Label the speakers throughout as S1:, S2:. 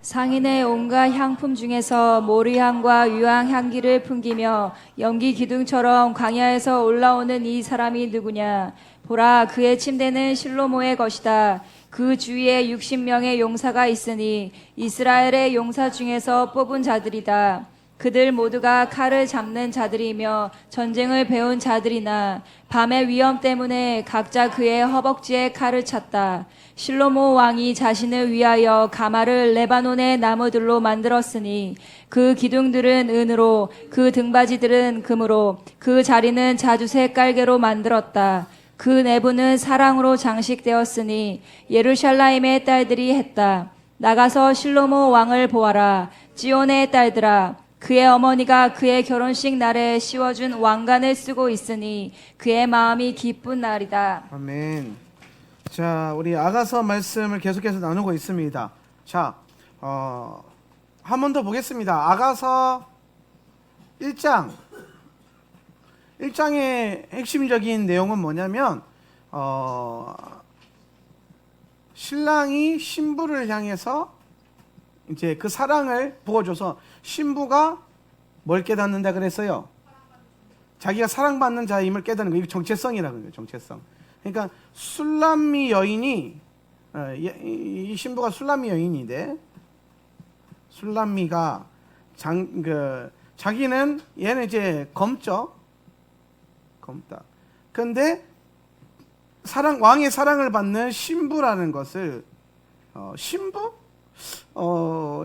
S1: 상인의 온갖 향품 중에서 모리향과 유황 향기를 풍기며 연기 기둥처럼 광야에서 올라오는 이 사람이 누구냐? 보라, 그의 침대는 실로모의 것이다. 그 주위에 60명의 용사가 있으니 이스라엘의 용사 중에서 뽑은 자들이다. 그들 모두가 칼을 잡는 자들이며 전쟁을 배운 자들이나 밤의 위험 때문에 각자 그의 허벅지에 칼을 찼다. 실로모 왕이 자신을 위하여 가마를 레바논의 나무들로 만들었으니 그 기둥들은 은으로, 그 등받이들은 금으로, 그 자리는 자주색 깔개로 만들었다. 그 내부는 사랑으로 장식되었으니 예루살렘의 딸들이 했다. 나가서 실로모 왕을 보아라. 지온의 딸들아, 그의 어머니가 그의 결혼식 날에 씌워준 왕관을 쓰고 있으니 그의 마음이 기쁜 날이다.
S2: 아멘. 자, 우리 아가서 말씀을 계속해서 나누고 있습니다. 자, 한 번 더 보겠습니다. 아가서 1장. 1장의 핵심적인 내용은 뭐냐면 신랑이 신부를 향해서 이제 그 사랑을 부어줘서 신부가 뭘 깨닫는다 그랬어요? 자기가 사랑받는 자임을 깨닫는 거. 이게 정체성이라고 해요. 정체성. 그러니까 술람미 여인이 이 신부가 술람미 여인인데 술람미가 자기는 얘는 이제 검다. 근데 왕의 사랑을 받는 신부라는 것을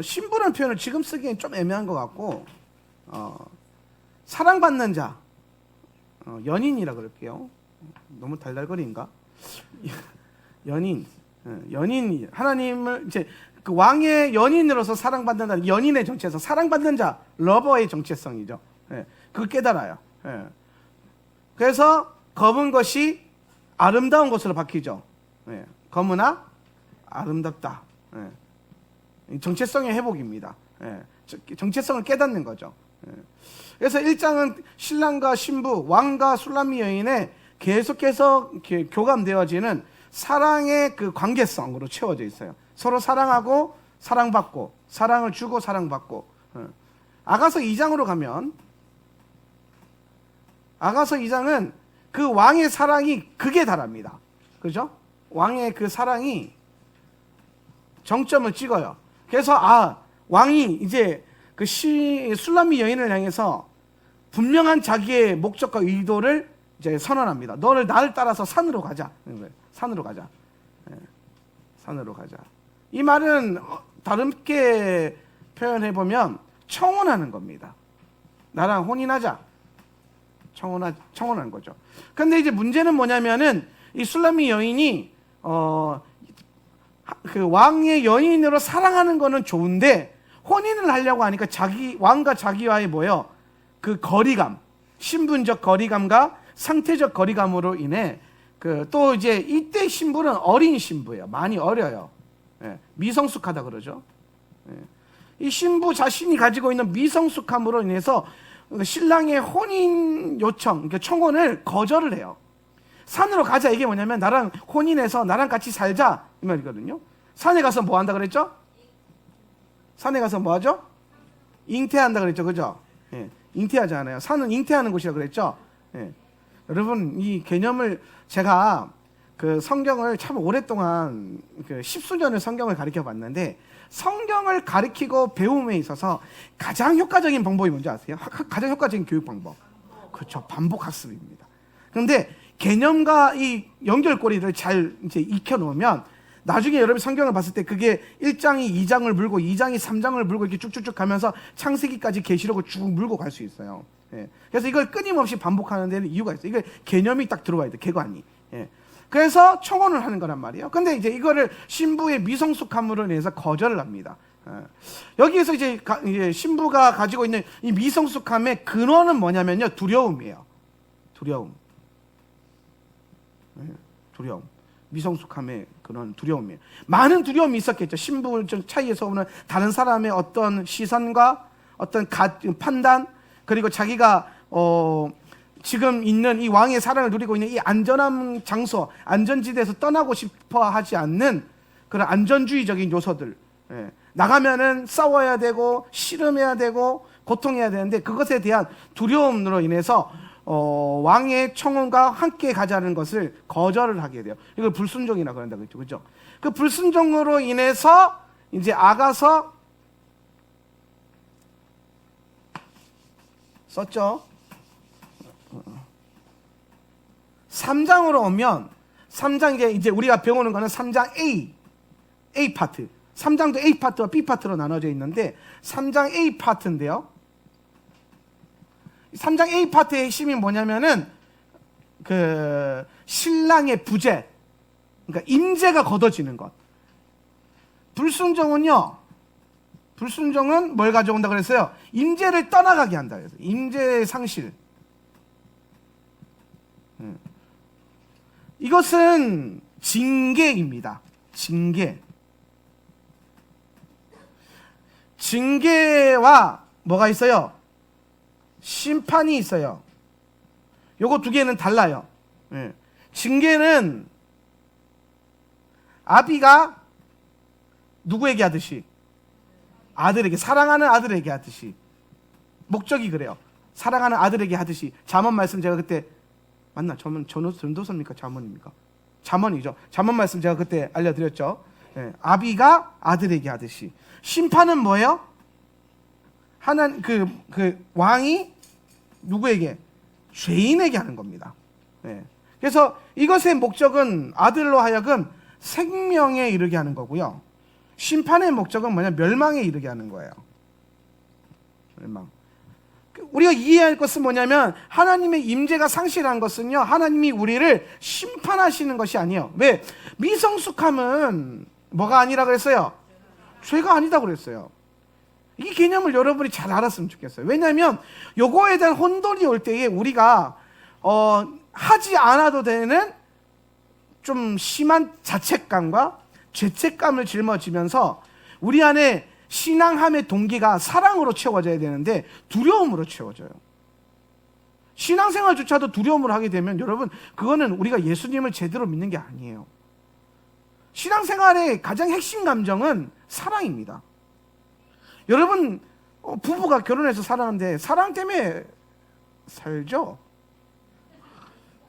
S2: 신부라는 표현을 지금 쓰기엔 좀 애매한 것 같고 사랑받는 자 연인이라 그럴게요. 너무 달달거리인가? 연인 하나님을 이제 그 왕의 연인으로서 사랑받는다는 연인의 정체성, 사랑받는 자 러버의 정체성이죠. 예, 그걸 깨달아요. 예. 그래서 검은 것이 아름다운 것으로 바뀌죠. 예, 검으나 아름답다. 예. 정체성의 회복입니다. 예. 정체성을 깨닫는 거죠. 예. 그래서 1장은 신랑과 신부, 왕과 술람미 여인의 계속해서 교감되어지는 사랑의 그 관계성으로 채워져 있어요. 서로 사랑하고 사랑받고, 사랑을 주고 사랑받고. 예. 아가서 2장으로 가면 아가서 2장은 그 왕의 사랑이 극에 달합니다. 그죠? 왕의 그 사랑이 정점을 찍어요. 그래서 왕이 이제 그 술람미 여인을 향해서 분명한 자기의 목적과 의도를 이제 선언합니다. 너를 나를 따라서 산으로 가자. 산으로 가자. 예, 산으로 가자. 이 말은 다르게 표현해 보면 청혼하는 겁니다. 나랑 혼인하자. 청혼하는 거죠. 근데 이제 문제는 뭐냐면은 이 술람미 여인이 그 왕의 연인으로 사랑하는 거는 좋은데 혼인을 하려고 하니까 왕과 자기와의 그 거리감, 신분적 거리감과 상태적 거리감으로 인해 또 이제 이때 신부는 어린 신부예요. 많이 어려요. 예, 미성숙하다 그러죠. 예. 이 신부 자신이 가지고 있는 미성숙함으로 인해서 신랑의 혼인 요청, 그러니까 청혼을 거절을 해요. 산으로 가자. 이게 뭐냐면 나랑 혼인해서 나랑 같이 살자 이 말이거든요. 산에 가서 뭐 한다 그랬죠? 산에 가서 뭐 하죠? 잉태한다 그랬죠. 그죠? 예, 잉태하지 않아요. 산은 잉태하는 곳이라 그랬죠. 예. 여러분 이 개념을 제가 그 성경을 참 오랫동안 그 십수년을 성경을 가르쳐 봤는데 성경을 가르치고 배움에 있어서 가장 효과적인 방법이 뭔지 아세요? 가장 효과적인 교육 방법. 그렇죠. 반복 학습입니다. 그런데 개념과 이 연결고리를 잘 이제 익혀 놓으면 나중에 여러분이 성경을 봤을 때 그게 1장이 2장을 물고 2장이 3장을 물고 이렇게 쭉쭉쭉 가면서 창세기까지 계시록을 쭉 물고 갈 수 있어요. 예. 그래서 이걸 끊임없이 반복하는 데는 이유가 있어요. 이게 개념이 딱 들어와야 돼. 개관이. 예. 그래서 청혼을 하는 거란 말이에요. 근데 이제 이거를 신부의 미성숙함으로 인해서 거절을 합니다. 여기에서 이제 신부가 가지고 있는 이 미성숙함의 근원은 뭐냐면요. 두려움이에요. 두려움. 두려움. 미성숙함의 그런 두려움이에요. 많은 두려움이 있었겠죠. 신부 차이에서 오는 다른 사람의 어떤 시선과 어떤 판단, 그리고 자기가 지금 있는 이 왕의 사랑을 누리고 있는 이 안전한 장소, 안전지대에서 떠나고 싶어 하지 않는 그런 안전주의적인 요소들, 나가면은 싸워야 되고 씨름해야 되고 고통해야 되는데 그것에 대한 두려움으로 인해서 왕의 청혼과 함께 가자는 것을 거절을 하게 돼요. 이걸 불순종이라 그런다 그랬죠. 그죠? 그 불순종으로 인해서 이제 아가서 썼죠. 3장으로 오면 3장 이제 우리가 배우는 거는 3장 A 파트. 3장도 A 파트와 B 파트로 나눠져 있는데 3장 A 파트인데요. 3장 A 파트의 핵심이 뭐냐면은 그 신랑의 부재, 그러니까 임재가 걷어지는 것. 불순종은 뭘 가져온다 그랬어요? 임재를 떠나가게 한다 그랬어요. 임재의 상실. 이것은 징계입니다. 징계와 뭐가 있어요? 심판이 있어요. 요거 두 개는 달라요. 징계는 아비가 누구에게 하듯이? 아들에게, 사랑하는 아들에게 하듯이. 목적이 그래요. 사랑하는 아들에게 하듯이. 잠언 말씀 제가 그때 맞나? 전도서입니까? 잠언입니까? 잠언이죠. 잠언 말씀 제가 그때 알려드렸죠. 아비가 아들에게 하듯이. 심판은 뭐예요? 그 왕이 누구에게? 죄인에게 하는 겁니다. 그래서 이것의 목적은 아들로 하여금 생명에 이르게 하는 거고요. 심판의 목적은 뭐냐? 멸망에 이르게 하는 거예요. 멸망. 우리가 이해할 것은 뭐냐면 하나님의 임재가 상실한 것은요, 하나님이 우리를 심판하시는 것이 아니에요. 왜? 미성숙함은 뭐가 아니라 그랬어요? 죄가 아니다 그랬어요. 이 개념을 여러분이 잘 알았으면 좋겠어요. 왜냐하면 요거에 대한 혼돈이 올 때에 우리가 하지 않아도 되는 좀 심한 자책감과 죄책감을 짊어지면서 우리 안에 신앙함의 동기가 사랑으로 채워져야 되는데 두려움으로 채워져요. 신앙생활조차도 두려움으로 하게 되면 여러분, 그거는 우리가 예수님을 제대로 믿는 게 아니에요. 신앙생활의 가장 핵심 감정은 사랑입니다. 여러분, 부부가 결혼해서 살았는데 사랑 때문에 살죠?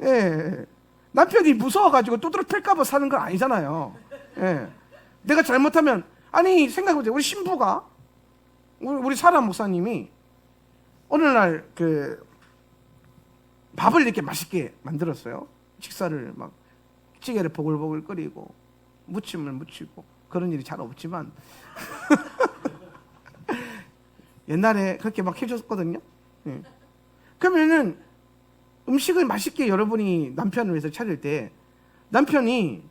S2: 예. 남편이 무서워가지고 두드러 팰까봐 사는 건 아니잖아요. 예. 내가 잘못하면, 아니, 생각해보세요. 우리 신부가, 우리 사라 목사님이 어느 날 밥을 이렇게 맛있게 만들었어요. 식사를 막, 찌개를 보글보글 끓이고, 무침을 무치고, 그런 일이 잘 없지만, 옛날에 그렇게 막 해줬거든요. 예. 그러면은 음식을 맛있게 여러분이 남편을 위해서 차릴 때 남편이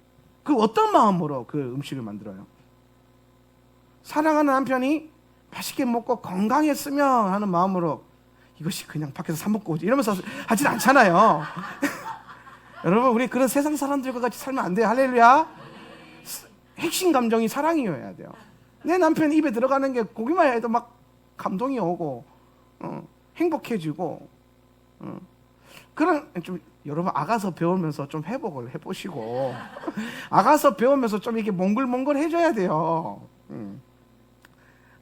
S2: 그 어떤 마음으로 그 음식을 만들어요? 사랑하는 남편이 맛있게 먹고 건강했으면 하는 마음으로 이것이 그냥 밖에서 사 먹고 오지 이러면서 하진 않잖아요. 여러분, 우리 그런 세상 사람들과 같이 살면 안 돼요. 할렐루야. 핵심 감정이 사랑이어야 돼요. 내 남편 입에 들어가는 게 고기만 해도 막 감동이 오고 행복해지고 그런 좀 여러분 아가서 배우면서 좀 회복을 해보시고 아가서 배우면서 좀 이렇게 몽글몽글 해줘야 돼요.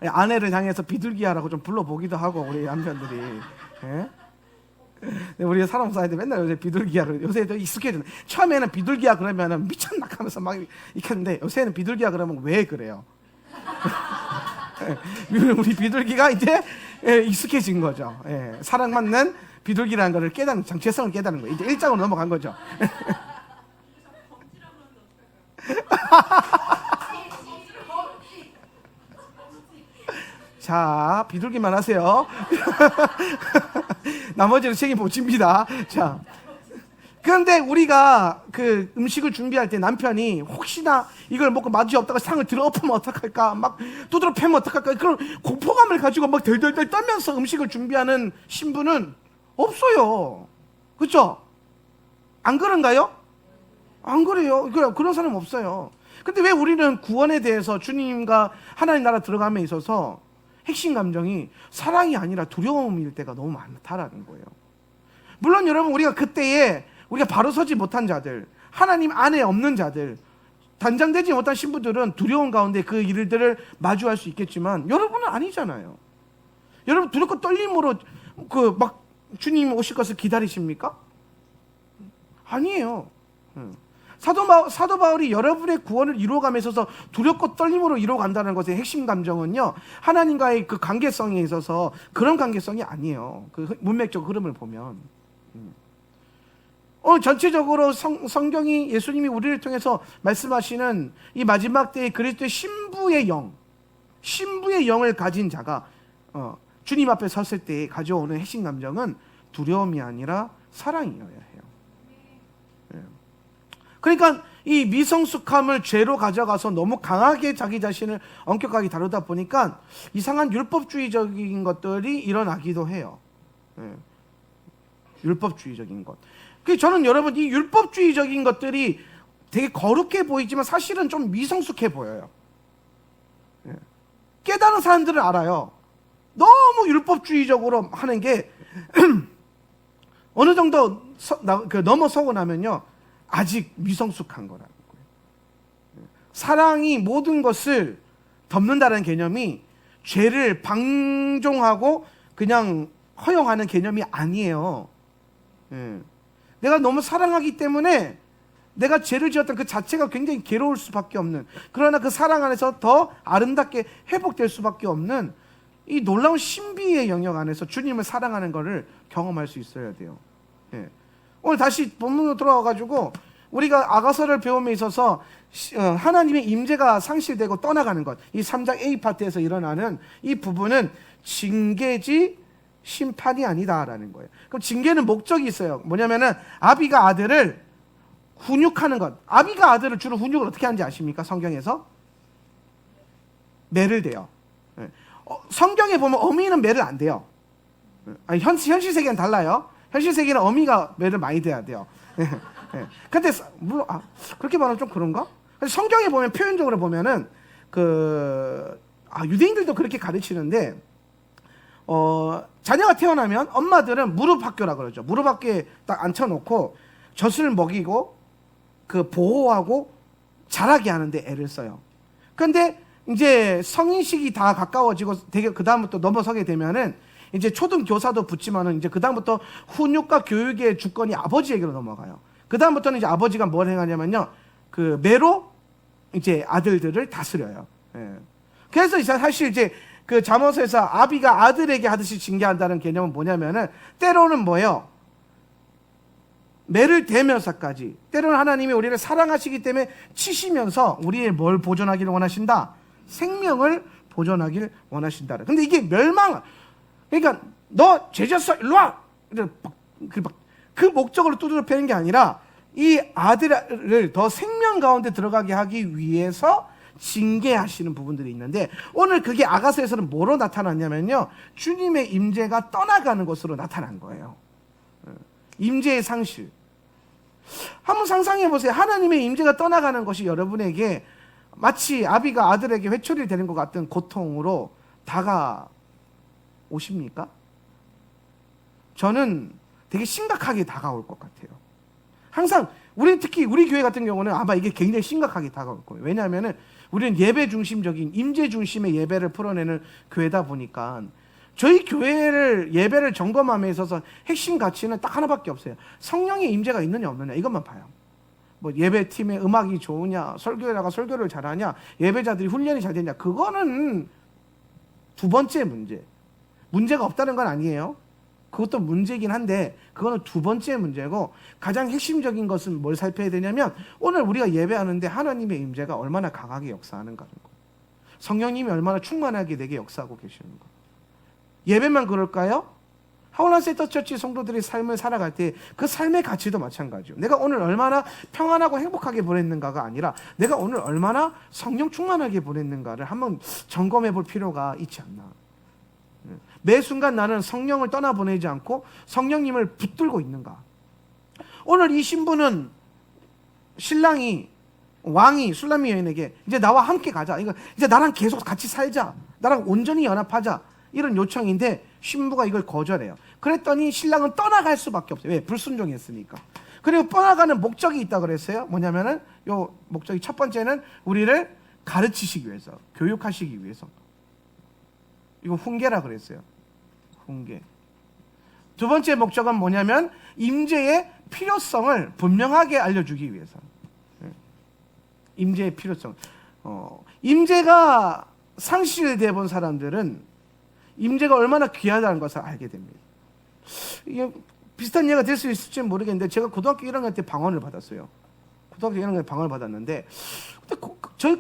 S2: 아내를 향해서 비둘기야라고 좀 불러보기도 하고 우리 남편들이. 예? 우리 사람 사이들 맨날 요새 비둘기야를 요새도 익숙해지네. 처음에는 비둘기야 그러면은 미쳤나 하면서 막 익혔는데 요새는 비둘기야 그러면 왜 그래요? 우리 비둘기가 이제 익숙해진 거죠. 사랑받는 비둘기라는 것을 깨닫는, 정체성을 깨닫는 거예요. 이제 1장으로 넘어간 거죠. 자, 비둘기만 하세요. 나머지는 책임 못 집니다. 자, 그런데 우리가 그 음식을 준비할 때 남편이 혹시나 이걸 먹고 맛이 없다가 상을 들어 엎으면 어떡할까, 막 두드러 패면 어떡할까, 그런 공포감을 가지고 막 덜덜덜 떨면서 음식을 준비하는 신부는 없어요. 그렇죠? 안 그런가요? 안 그래요. 그런 사람 없어요. 근데 왜 우리는 구원에 대해서 주님과 하나님 나라 들어감에 있어서 핵심 감정이 사랑이 아니라 두려움일 때가 너무 많다라는 거예요. 물론 여러분, 우리가 그때에 우리가 바로 서지 못한 자들, 하나님 안에 없는 자들, 단장되지 못한 신부들은 두려운 가운데 그 일들을 마주할 수 있겠지만 여러분은 아니잖아요. 여러분 두렵고 떨림으로 그 막 주님 오실 것을 기다리십니까? 아니에요. 사도 바울이 여러분의 구원을 이루어감에 있어서 두렵고 떨림으로 이루어간다는 것의 핵심 감정은요, 하나님과의 그 관계성에 있어서 그런 관계성이 아니에요. 그 문맥적 흐름을 보면. 전체적으로 성경이, 예수님이 우리를 통해서 말씀하시는 이 마지막 때의 그리스도의 신부의 영을 가진 자가 주님 앞에 섰을 때 가져오는 핵심 감정은 두려움이 아니라 사랑이어야 해요. 그러니까 이 미성숙함을 죄로 가져가서 너무 강하게 자기 자신을 엄격하게 다루다 보니까 이상한 율법주의적인 것들이 일어나기도 해요. 율법주의적인 것. 그래서 저는 여러분 이 율법주의적인 것들이 되게 거룩해 보이지만 사실은 좀 미성숙해 보여요. 깨달은 사람들은 알아요. 너무 율법주의적으로 하는 게 어느 정도 넘어서고 나면요, 아직 미성숙한 거라는 거예요. 사랑이 모든 것을 덮는다는 개념이 죄를 방종하고 그냥 허용하는 개념이 아니에요. 내가 너무 사랑하기 때문에 내가 죄를 지었던 그 자체가 굉장히 괴로울 수밖에 없는, 그러나 그 사랑 안에서 더 아름답게 회복될 수밖에 없는 이 놀라운 신비의 영역 안에서 주님을 사랑하는 것을 경험할 수 있어야 돼요. 오늘 다시 본문으로 돌아와가지고 우리가 아가서를 배움에 있어서 하나님의 임재가 상실되고 떠나가는 것, 이 3장 A 파트에서 일어나는 이 부분은 징계지 심판이 아니다라는 거예요. 그럼 징계는 목적이 있어요. 뭐냐면은 아비가 아들을 훈육하는 것. 아비가 아들을 주로 훈육을 어떻게 하는지 아십니까? 성경에서 매를 대요. 성경에 보면 어미는 매를 안 대요. 아니, 현실 세계는 달라요. 현실 세계는 어미가 매를 많이 대야 돼요. 근데 물론 그렇게 말하면 좀 그런가? 성경에 보면 표현적으로 보면은 유대인들도 그렇게 가르치는데 자녀가 태어나면 엄마들은 무릎 학교라 그러죠. 무릎 학교에 딱 앉혀놓고 젖을 먹이고 그 보호하고 자라게 하는데 애를 써요. 근데 이제 성인식이 다 가까워지고 되게 그 다음부터 넘어서게 되면은 이제 초등 교사도 붙지만은 이제 그 다음부터 훈육과 교육의 주권이 아버지에게로 넘어가요. 그 다음부터는 이제 아버지가 뭘 행하냐면요, 그 매로 이제 아들들을 다스려요. 그래서 이제 사실 이제 그 잠언서에서 아비가 아들에게 하듯이 징계한다는 개념은 뭐냐면은 때로는 뭐예요? 매를 대면서까지, 때로는 하나님이 우리를 사랑하시기 때문에 치시면서 우리의 뭘 보존하기를 원하신다? 생명을 보존하기를 원하신다. 근데 이게 그러니까 너 죄졌어, 일로 와! 그 목적으로 두드려 패는 게 아니라 이 아들을 더 생명 가운데 들어가게 하기 위해서 징계하시는 부분들이 있는데, 오늘 그게 아가서에서는 뭐로 나타났냐면요, 주님의 임재가 떠나가는 것으로 나타난 거예요. 임재의 상실. 한번 상상해 보세요. 하나님의 임재가 떠나가는 것이 여러분에게 마치 아비가 아들에게 회초리를 대는 것 같은 고통으로 다가오십니까? 저는 되게 심각하게 다가올 것 같아요. 항상 특히 우리 교회 같은 경우는 아마 이게 굉장히 심각하게 다가올 거예요. 왜냐하면은 우리는 예배 중심적인, 임재 중심의 예배를 풀어내는 교회다 보니까 저희 교회를 예배를 점검함에 있어서 핵심 가치는 딱 하나밖에 없어요. 성령의 임재가 있느냐 없느냐 이것만 봐요. 뭐 예배팀의 음악이 좋으냐, 설교자가 설교를 잘하냐, 예배자들이 훈련이 잘 되냐, 그거는 두 번째 문제. 문제가 없다는 건 아니에요. 그것도 문제긴 한데 그거는 두 번째 문제고, 가장 핵심적인 것은 뭘 살펴야 되냐면 오늘 우리가 예배하는데 하나님의 임재가 얼마나 강하게 역사하는가는 거, 성령님이 얼마나 충만하게 내게 역사하고 계시는 거. 예배만 그럴까요? 하울란 세터처치 성도들의 삶을 살아갈 때 그 삶의 가치도 마찬가지요. 내가 오늘 얼마나 평안하고 행복하게 보냈는가가 아니라 내가 오늘 얼마나 성령 충만하게 보냈는가를 한번 점검해 볼 필요가 있지 않나. 매 순간 나는 성령을 떠나보내지 않고 성령님을 붙들고 있는가. 오늘 이 신부는 왕이 술라미 여인에게 이제 나와 함께 가자, 이제 나랑 계속 같이 살자, 나랑 온전히 연합하자, 이런 요청인데 신부가 이걸 거절해요. 그랬더니 신랑은 떠나갈 수밖에 없어요. 왜? 불순종했으니까. 그리고 떠나가는 목적이 있다고 그랬어요. 뭐냐면은 요 목적이 첫 번째는 우리를 가르치시기 위해서, 교육하시기 위해서. 이거 훈계라 그랬어요. 훈계. 두 번째 목적은 뭐냐면 임재의 필요성을 분명하게 알려주기 위해서. 임재의 필요성. 임재가 상실되어 본 사람들은 임재가 얼마나 귀하다는 것을 알게 됩니다. 이게 비슷한 예가 될 수 있을지 모르겠는데 제가 고등학교 1학년 때 방언을 받았어요. 고등학교 1학년 때 방언을 받았는데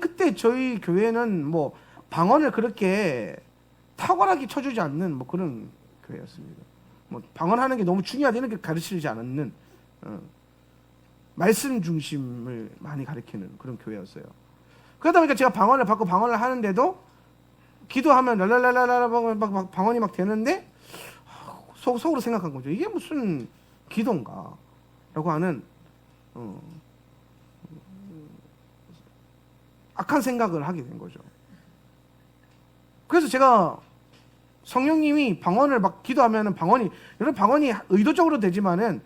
S2: 그때 저희 교회는 뭐 방언을 그렇게 탁월하게 쳐주지 않는 뭐 그런 교회였습니다. 뭐 방언하는 게 너무 중요하다 이런 게 가르치지 않는 말씀 중심을 많이 가르치는 그런 교회였어요. 그러다 보니까 제가 방언을 받고 방언을 하는데도 기도하면 랄랄랄랄라 막 방언이 막 되는데 속으로 생각한 거죠. 이게 무슨 기도인가? 라고 하는 악한 생각을 하게 된 거죠. 그래서 제가 성령님이 방언을 막 기도하면은 여러분 방언이 의도적으로 되지만은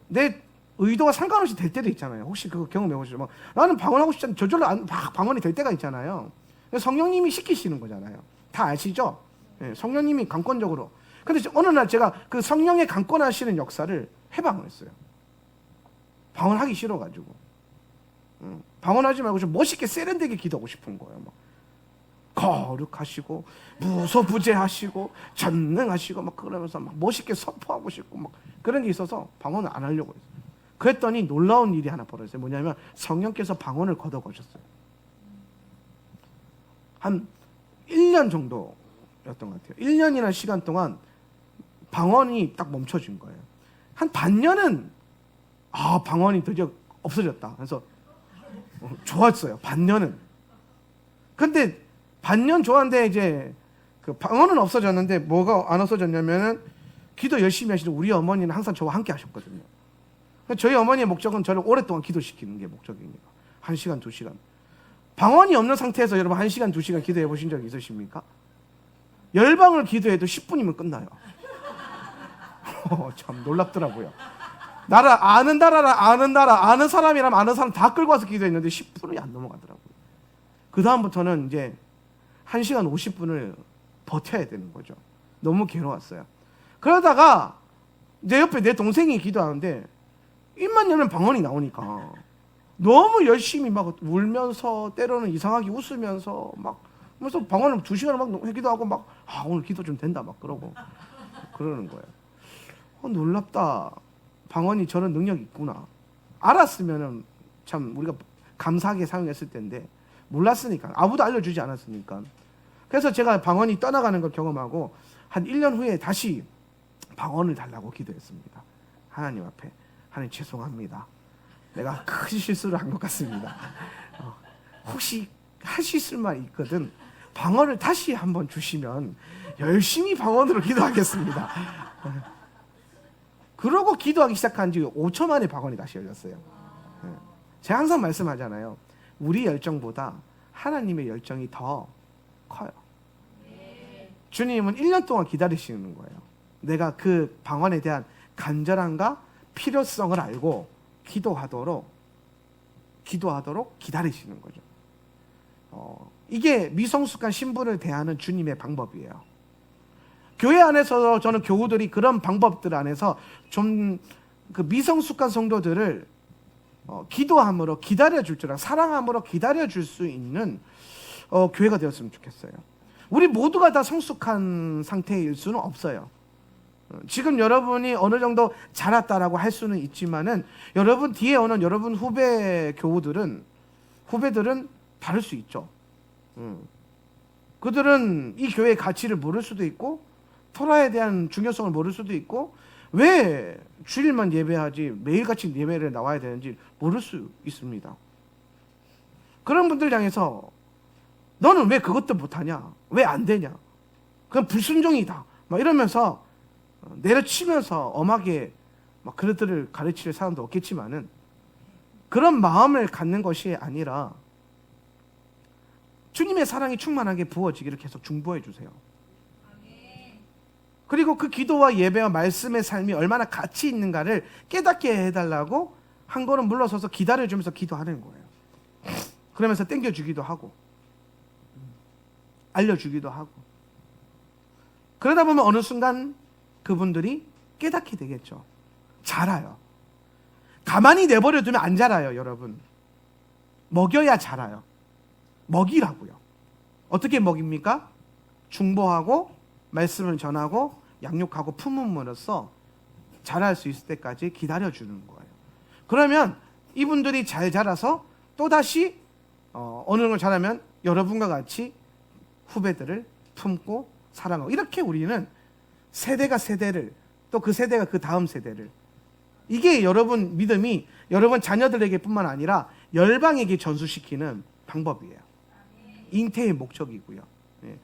S2: 내 의도와 상관없이 될 때도 있잖아요. 혹시 그거 경험해 보시죠? 막 나는 방언하고 싶지 않은데 저절로 막 방언이 될 때가 있잖아요. 성령님이 시키시는 거잖아요. 다 아시죠? 네, 성령님이 강권적으로. 근데 어느 날 제가 그 성령의 강권하시는 역사를 해방을 했어요. 방언하기 싫어가지고. 방언하지 말고 좀 멋있게 세련되게 기도하고 싶은 거예요. 막 거룩하시고 무소부재하시고 전능하시고 막 그러면서 막 멋있게 선포하고 싶고 막 그런 게 있어서 방언을 안 하려고 했어요. 그랬더니 놀라운 일이 하나 벌어졌어요. 뭐냐면 성령께서 방언을 걷어가셨어요. 한 1년 정도였던 것 같아요. 1년이라는 시간 동안 방언이 딱 멈춰진 거예요. 한 반년은 방언이 드디어 없어졌다. 그래서 좋았어요. 반년은. 근데 반년 좋았는데 이제 그 방언은 없어졌는데 뭐가 안 없어졌냐면은 기도 열심히 하시는 우리 어머니는 항상 저와 함께 하셨거든요. 저희 어머니의 목적은 저를 오랫동안 기도시키는 게 목적입니다. 1시간, 2시간. 방언이 없는 상태에서 여러분 1시간, 2시간 기도해 보신 적 있으십니까? 열방을 기도해도 10분이면 끝나요. 참 놀랍더라고요. 아는 사람이라면 아는 사람 다 끌고 와서 기도했는데 10분이 안 넘어가더라고요. 그 다음부터는 이제 1시간 50분을 버텨야 되는 거죠. 너무 괴로웠어요. 그러다가 내 옆에 내 동생이 기도하는데 입만 열면 방언이 나오니까 너무 열심히 막 울면서 때로는 이상하게 웃으면서 막 그래서 방언을 2시간을 막 기도하고 막 오늘 기도 좀 된다 막 그러고 그러는 거예요. 놀랍다. 방언이 저런 능력이 있구나. 알았으면은 참 우리가 감사하게 사용했을 텐데 몰랐으니까 아무도 알려주지 않았으니까. 그래서 제가 방언이 떠나가는 걸 경험하고 한 1년 후에 다시 방언을 달라고 기도했습니다. 하나님 앞에 하나님 죄송합니다. 내가 큰 실수를 한 것 같습니다. 혹시 할 수 있을 말이 있거든. 방언을 다시 한번 주시면 열심히 방언으로 기도하겠습니다. 그러고 기도하기 시작한 지 5초 만에 방언이 다시 열렸어요. 제가 항상 말씀하잖아요. 우리 열정보다 하나님의 열정이 더 커요. 주님은 1년 동안 기다리시는 거예요. 내가 그 방언에 대한 간절함과 필요성을 알고 기도하도록 기다리시는 거죠. 이게 미성숙한 신부를 대하는 주님의 방법이에요. 교회 안에서 저는 교우들이 그런 방법들 안에서 좀 그 미성숙한 성도들을 기도함으로 기다려줄 줄 알고 사랑함으로 기다려줄 수 있는 교회가 되었으면 좋겠어요. 우리 모두가 다 성숙한 상태일 수는 없어요. 지금 여러분이 어느 정도 자랐다라고 할 수는 있지만은 여러분 뒤에 오는 여러분 후배들은 다를 수 있죠. 그들은 이 교회의 가치를 모를 수도 있고 토라에 대한 중요성을 모를 수도 있고 왜 주일만 예배하지 매일같이 예배를 나와야 되는지 모를 수 있습니다. 그런 분들 향해서 너는 왜 그것도 못하냐? 왜 안 되냐? 그건 불순종이다. 막 이러면서 내려치면서 엄하게 막 그들을 가르칠 사람도 없겠지만은 그런 마음을 갖는 것이 아니라 주님의 사랑이 충만하게 부어지기를 계속 중보해 주세요. 그리고 그 기도와 예배와 말씀의 삶이 얼마나 가치 있는가를 깨닫게 해달라고 한 걸음 물러서서 기다려주면서 기도하는 거예요. 그러면서 땡겨주기도 하고 알려주기도 하고, 그러다 보면 어느 순간 그분들이 깨닫게 되겠죠. 자라요. 가만히 내버려 두면 안 자라요, 여러분. 먹여야 자라요. 먹이라고요. 어떻게 먹입니까? 중보하고 말씀을 전하고 양육하고 품음으로써 자랄 수 있을 때까지 기다려주는 거예요. 그러면 이분들이 잘 자라서 또다시 어느 정도 자라면 여러분과 같이 후배들을 품고 사랑하고, 이렇게 우리는 세대가 세대를, 또 그 세대가 그 다음 세대를, 이게 여러분 믿음이 여러분 자녀들에게 뿐만 아니라 열방에게 전수시키는 방법이에요. 잉태의 목적이고요. 예.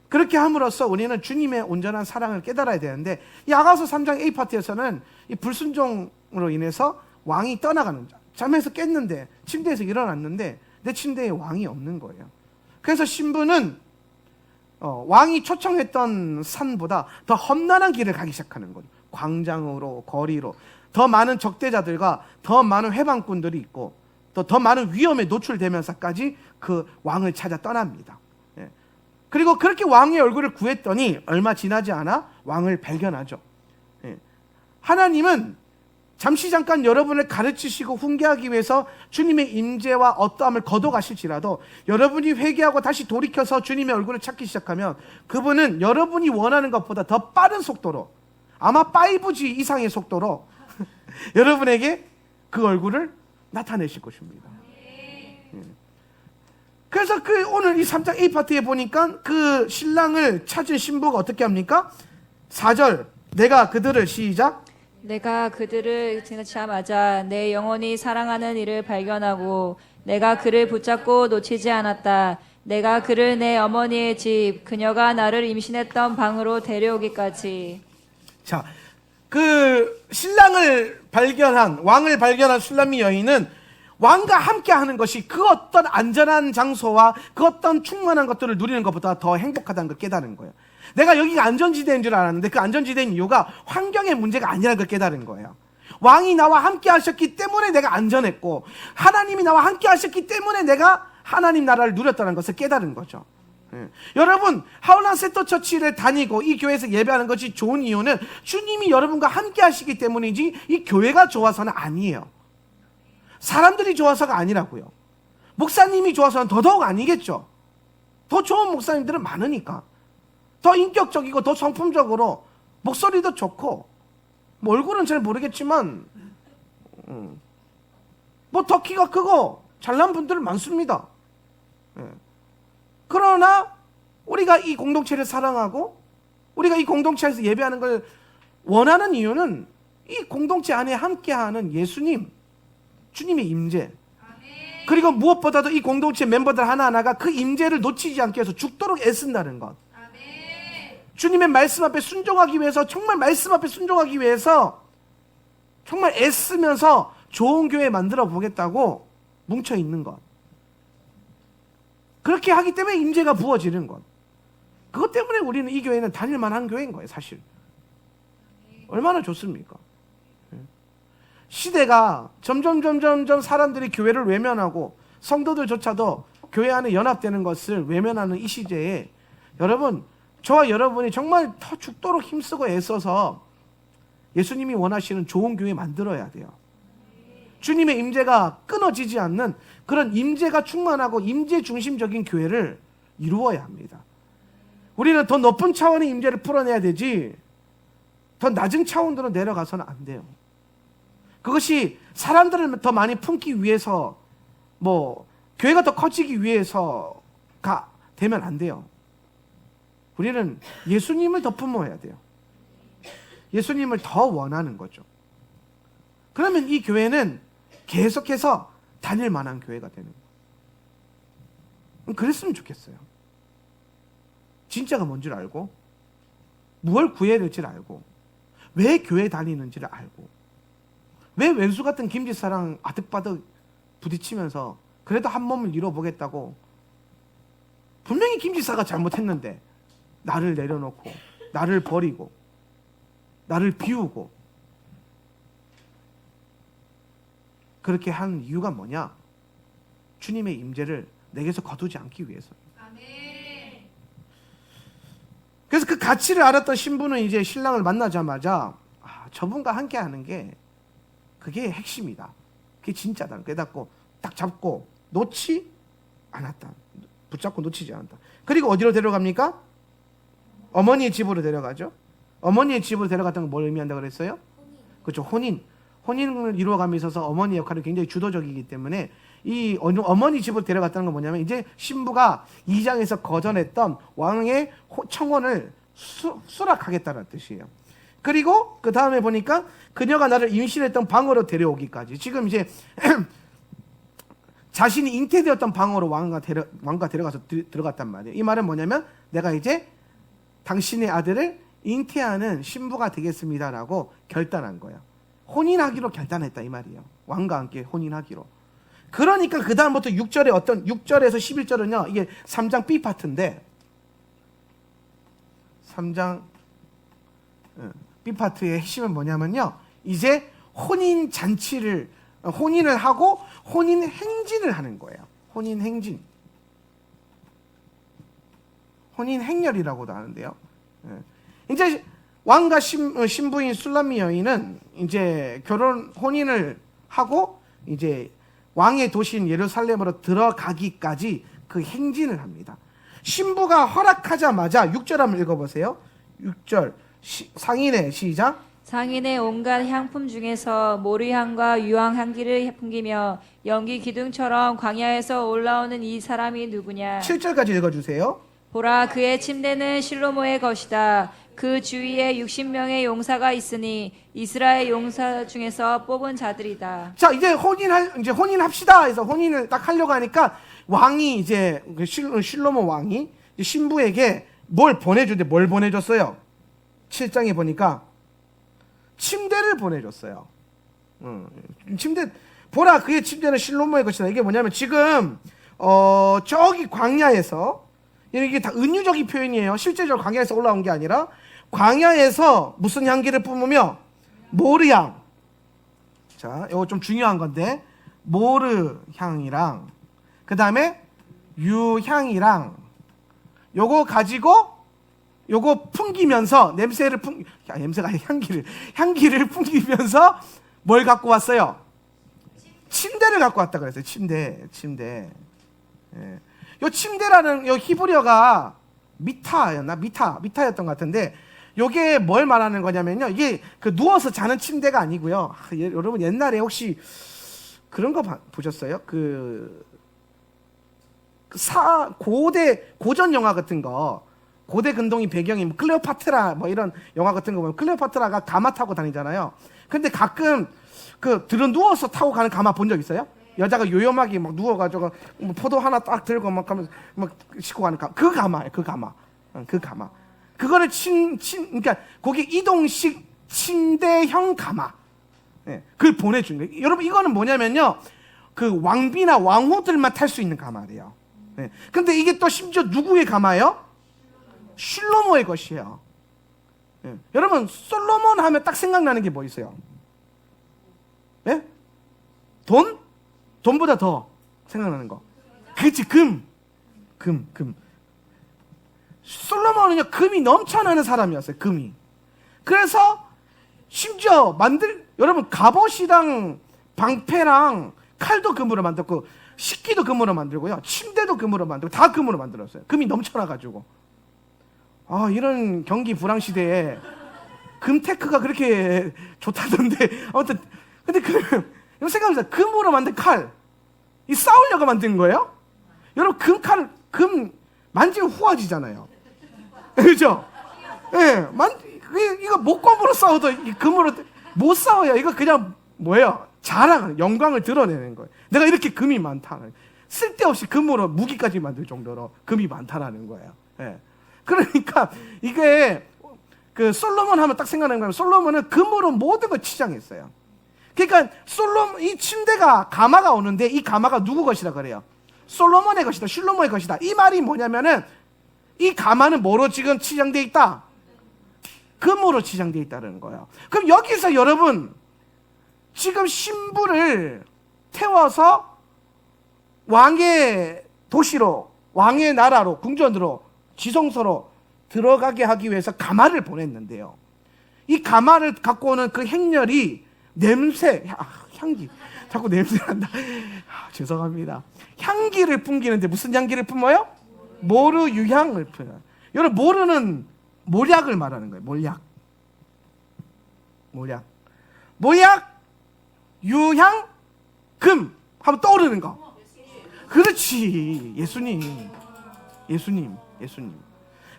S2: 그렇게 함으로써 우리는 주님의 온전한 사랑을 깨달아야 되는데, 이 아가서 3장 A파트에서는 이 불순종으로 인해서 왕이 떠나가는, 잠에서 깼는데 침대에서 일어났는데 내 침대에 왕이 없는 거예요. 그래서 신부는 왕이 초청했던 산보다 더 험난한 길을 가기 시작하는 거예요. 광장으로, 거리로 더 많은 적대자들과 더 많은 회방꾼들이 있고 또 더 많은 위험에 노출되면서까지 그 왕을 찾아 떠납니다. 예. 그리고 그렇게 왕의 얼굴을 구했더니 얼마 지나지 않아 왕을 발견하죠. 예. 하나님은 잠시 잠깐 여러분을 가르치시고 훈계하기 위해서 주님의 임재와 어떠함을 거둬가실지라도 여러분이 회개하고 다시 돌이켜서 주님의 얼굴을 찾기 시작하면 그분은 여러분이 원하는 것보다 더 빠른 속도로, 아마 5G 이상의 속도로 여러분에게 그 얼굴을 나타내실 것입니다. 그래서 오늘 이 3장 A파트에 보니까 그 신랑을 찾은 신부가 어떻게 합니까? 4절, 내가 그들을, 시작,
S1: 내가 그들을 지나치자마자 내 영혼이 사랑하는 이를 발견하고 내가 그를 붙잡고 놓치지 않았다. 내가 그를 내 어머니의 집, 그녀가 나를 임신했던 방으로 데려오기까지.
S2: 자, 그 신랑을 발견한, 왕을 발견한 술람미 여인은 왕과 함께 하는 것이 그 어떤 안전한 장소와 그 어떤 충만한 것들을 누리는 것보다 더 행복하다는 걸 깨달은 거예요. 내가 여기가 안전지대인 줄 알았는데 그 안전지대인 이유가 환경의 문제가 아니라는 걸 깨달은 거예요. 왕이 나와 함께 하셨기 때문에 내가 안전했고, 하나님이 나와 함께 하셨기 때문에 내가 하나님 나라를 누렸다는 것을 깨달은 거죠. 예. 여러분, 하울란 세터 처치를 다니고 이 교회에서 예배하는 것이 좋은 이유는 주님이 여러분과 함께 하시기 때문이지 이 교회가 좋아서는 아니에요. 사람들이 좋아서가 아니라고요. 목사님이 좋아서는 더더욱 아니겠죠. 더 좋은 목사님들은 많으니까, 더 인격적이고 더 성품적으로 목소리도 좋고, 뭐 얼굴은 잘 모르겠지만 뭐 더 키가 크고 잘난 분들 많습니다. 예. 그러나 우리가 이 공동체를 사랑하고 우리가 이 공동체에서 예배하는 걸 원하는 이유는 이 공동체 안에 함께하는 예수님, 주님의 임재, 그리고 무엇보다도 이 공동체 멤버들 하나하나가 그 임재를 놓치지 않게 해서 죽도록 애쓴다는 것. 주님의 말씀 앞에 순종하기 위해서, 정말 말씀 앞에 순종하기 위해서 정말 애쓰면서 좋은 교회 만들어 보겠다고 뭉쳐 있는 것. 그렇게 하기 때문에 임재가 부어지는 것. 그것 때문에 우리는 이 교회는 다닐만한 교회인 거예요, 사실. 얼마나 좋습니까? 시대가 점점 사람들이 교회를 외면하고 성도들조차도 교회 안에 연합되는 것을 외면하는 이 시대에 여러분, 저와 여러분이 정말 더 죽도록 힘쓰고 애써서 예수님이 원하시는 좋은 교회 만들어야 돼요. 주님의 임재가 끊어지지 않는 그런 임재가 충만하고 임재 중심적인 교회를 이루어야 합니다. 우리는 더 높은 차원의 임재를 풀어내야 되지 더 낮은 차원으로 내려가서는 안 돼요. 그것이 사람들을 더 많이 품기 위해서, 뭐 교회가 더 커지기 위해서가 되면 안 돼요. 우리는 예수님을 더 품어야 돼요. 예수님을 더 원하는 거죠. 그러면 이 교회는 계속해서 다닐 만한 교회가 되는 거예요. 그랬으면 좋겠어요. 진짜가 뭔지를 알고, 무엇을 구해야 될지를 알고, 왜 교회 다니는지를 알고, 왜 왼수 같은 김지사랑 아득바득 부딪히면서 그래도 한 몸을 이뤄보겠다고, 분명히 김지사가 잘못했는데 나를 내려놓고 나를 버리고 나를 비우고 그렇게 하는 이유가 뭐냐? 주님의 임재를 내게서 거두지 않기 위해서. 그래서 그 가치를 알았던 신부는 이제 신랑을 만나자마자 저분과 함께 하는 게 그게 핵심이다. 그게 진짜다. 깨닫고 딱 잡고 놓지 않았다. 붙잡고 놓치지 않았다. 그리고 어디로 데려갑니까? 어머니의 집으로 데려가죠. 어머니의 집으로 데려갔던 건 뭘 의미한다고 그랬어요? 그렇죠. 혼인을 이루어감에 있어서 어머니의 역할이 굉장히 주도적이기 때문에 이 어머니 집으로 데려갔다는 건 뭐냐면 이제 신부가 2장에서 거절했던 왕의 청혼을 수락하겠다는 뜻이에요. 그리고 그 다음에 보니까 그녀가 나를 임신했던 방으로 데려오기까지. 지금 이제 자신이 잉태되었던 방으로 왕과 데려가서 들어갔단 말이에요. 이 말은 뭐냐면 내가 이제 당신의 아들을 잉태하는 신부가 되겠습니다라고 결단한 거예요. 혼인하기로 결단했다 이 말이에요. 왕과 함께 혼인하기로. 그러니까 그 다음부터 6절에서 11절은요. 이게 3장 B 파트인데 3장 B 파트의 핵심은 뭐냐면요. 이제 혼인 잔치를 혼인을 하고 혼인 행진을 하는 거예요. 혼인 행진. 혼인 행렬이라고도 하는데요. 이제 왕과 신부인 술람미 여인은 이제 혼인을 하고 이제 왕의 도시인 예루살렘으로 들어가기까지 그 행진을 합니다. 신부가 허락하자마자 6절 한번 읽어보세요. 6절 상인의 시작.
S1: 상인의 온갖 향품 중에서 모르향과 유황 향기를 풍기며 연기 기둥처럼 광야에서 올라오는 이 사람이 누구냐?
S2: 7절까지 읽어주세요.
S1: 보라 그의 침대는 실로모의 것이다. 그 주위에 60명의 용사가 있으니 이스라엘 용사 중에서 뽑은 자들이다.
S2: 자, 이제 혼인합시다 해서 혼인을 딱 하려고 하니까 왕이 이제 실로모 왕이 신부에게 뭘 보내줬어요? 7장에 보니까 침대를 보내줬어요. 침대 보라 그의 침대는 실로모의 것이다. 이게 뭐냐면 지금 저기 광야에서 이게 다 은유적인 표현이에요. 실제적으로 광야에서 올라온 게 아니라 광야에서 무슨 향기를 뿜으며 모르향. 자, 이거 좀 중요한 건데 모르향이랑 그 다음에 유향이랑 요거 가지고 요거 풍기면서 냄새가 향기를 풍기면서 뭘 갖고 왔어요? 침대를 갖고 왔다 그랬어요. 침대. 예. 요 침대라는 요 히브리어가 미타였던 것 같은데 요게 뭘 말하는 거냐면요. 이게 그 누워서 자는 침대가 아니고요. 여러분 옛날에 혹시 그런 거 보셨어요? 고전 영화 같은 거, 고대 근동이 배경이 뭐 클레오파트라 뭐 이런 영화 같은 거 보면 클레오파트라가 가마 타고 다니잖아요. 근데 가끔 들은 누워서 타고 가는 가마 본 적 있어요? 여자가 요염하게 막 누워가지고 뭐 포도 하나 딱 들고 막 하면서 막 싣고 가는 그 가마예요. 그 가마. 그거를 그러니까 거기 이동식 침대형 가마. 예, 그걸 보내준 거예요. 여러분 이거는 뭐냐면요. 그 왕비나 왕후들만 탈 수 있는 가마래요. 예. 근데 이게 또 심지어 누구의 가마예요? 실로모의 것이에요. 예. 여러분 솔로몬 하면 딱 생각나는 게 뭐 있어요? 예? 돈보다 더 생각나는 거. 그치, 금. 솔로몬은요, 금이 넘쳐나는 사람이었어요, 금이. 그래서, 심지어 여러분, 갑옷이랑 방패랑 칼도 금으로 만들고, 식기도 금으로 만들고요, 침대도 금으로 만들고, 다 금으로 만들었어요. 금이 넘쳐나가지고. 이런 경기 불황 시대에 금테크가 그렇게 좋다던데, 아무튼, 근데 여러분 생각해보세요. 금으로 만든 칼. 이 싸우려고 만든 거예요? 여러분, 금 만지면 후화지잖아요. 그죠? 예, 이거 목검으로 싸워도 이 금으로 못 싸워요. 이거 그냥 뭐예요? 영광을 드러내는 거예요. 내가 이렇게 금이 많다는. 쓸데없이 금으로 무기까지 만들 정도로 금이 많다라는 거예요. 예. 그러니까 이게 솔로몬 하면 딱 생각나는 거예요. 솔로몬은 금으로 모든 걸 치장했어요. 그러니까 이 침대가 가마가 오는데 이 가마가 누구 것이다 그래요? 솔로몬의 것이다, 실로모의 것이다. 이 말이 뭐냐면은 이 가마는 뭐로 지금 치장되어 있다? 금으로 치장되어 있다는 거예요. 그럼 여기서 여러분 지금 신부를 태워서 왕의 도시로, 왕의 나라로, 궁전으로, 지성소로 들어가게 하기 위해서 가마를 보냈는데요. 이 가마를 갖고 오는 그 행렬이 냄새, 향기, 자꾸 냄새 난다. 죄송합니다. 향기를 풍기는데 무슨 향기를 품어요? 모르 유향을 품어요. 여러분, 모르는 모략을 말하는 거예요. 모약, 유향, 금 하면 떠오르는 거. 그렇지. 예수님.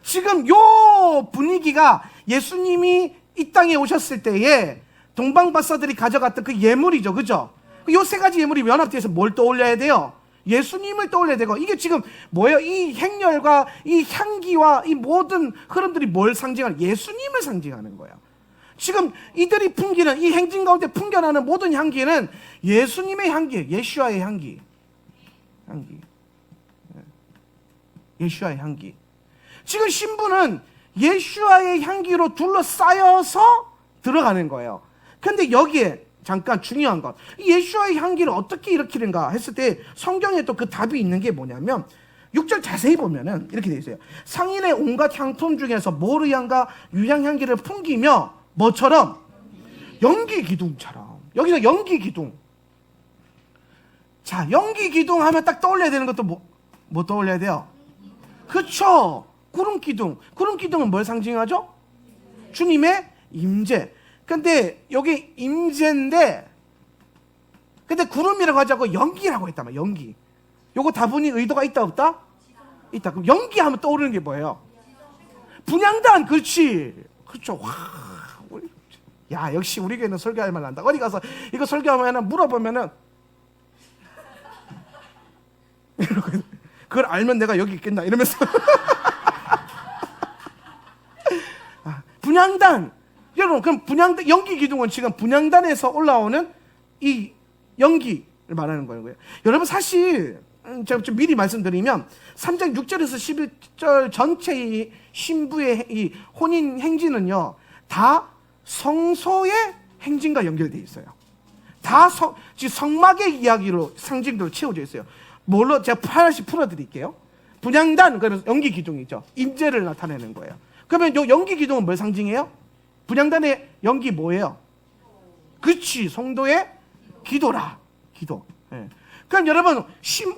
S2: 지금 요 분위기가 예수님이 이 땅에 오셨을 때에 동방박사들이 가져갔던 그 예물이죠. 그죠? 요 세 가지 예물이 연합돼서 뭘 떠올려야 돼요? 예수님을 떠올려야 되고, 이게 지금 뭐예요? 이 행렬과 이 향기와 이 모든 흐름들이 뭘 상징하는? 예수님을 상징하는 거예요. 지금 이들이 풍기는 이 행진 가운데 풍겨나는 모든 향기는 예수님의 향기예요. 예수와의 향기. 예수와의 향기. 지금 신부는 예수와의 향기로 둘러싸여서 들어가는 거예요. 근데 여기에 잠깐 중요한 것, 예수와의 향기를 어떻게 일으키는가 했을 때 성경에 또 그 답이 있는 게 뭐냐면 6절 자세히 보면은 이렇게 되어 있어요. 상인의 온갖 향품 중에서 모르향과 유향향기를 풍기며 뭐처럼? 연기 기둥처럼. 여기서 연기 기둥. 자, 연기 기둥 하면 딱 떠올려야 되는 것도 뭐 떠올려야 돼요? 그쵸? 구름 기둥. 구름 기둥은 뭘 상징하죠? 주님의 임재. 근데 여기 임재인데, 근데 구름이라고 하지 않고 연기라고 했단 말이야. 연기. 요거 다분히 의도가 있다 없다? 있다. 그럼 연기하면 떠오르는 게 뭐예요? 분향단. 그렇지. 그렇죠. 와, 야, 역시 우리 교회는 설교할 만 한다. 어디 가서 이거 설교하면 물어보면은 그걸 알면 내가 여기 있겠나 이러면서. 분향단. 여러분, 그럼 분향단, 연기 기둥은 지금 분향단에서 올라오는 이 연기를 말하는 거예요. 여러분, 사실 제가 좀 미리 말씀드리면 3장 6절에서 11절 전체의 신부의 이 혼인 행진은요, 다 성소의 행진과 연결되어 있어요. 다 성막의 이야기로, 상징으로 채워져 있어요. 뭘로? 제가 하나씩 풀어드릴게요. 분향단, 그러면 연기 기둥이죠. 임재를 나타내는 거예요. 그러면 요 연기 기둥은 뭘 상징해요? 분향단의 연기 뭐예요? 그렇지, 성도의 기도라. 기도. 예. 그럼 여러분,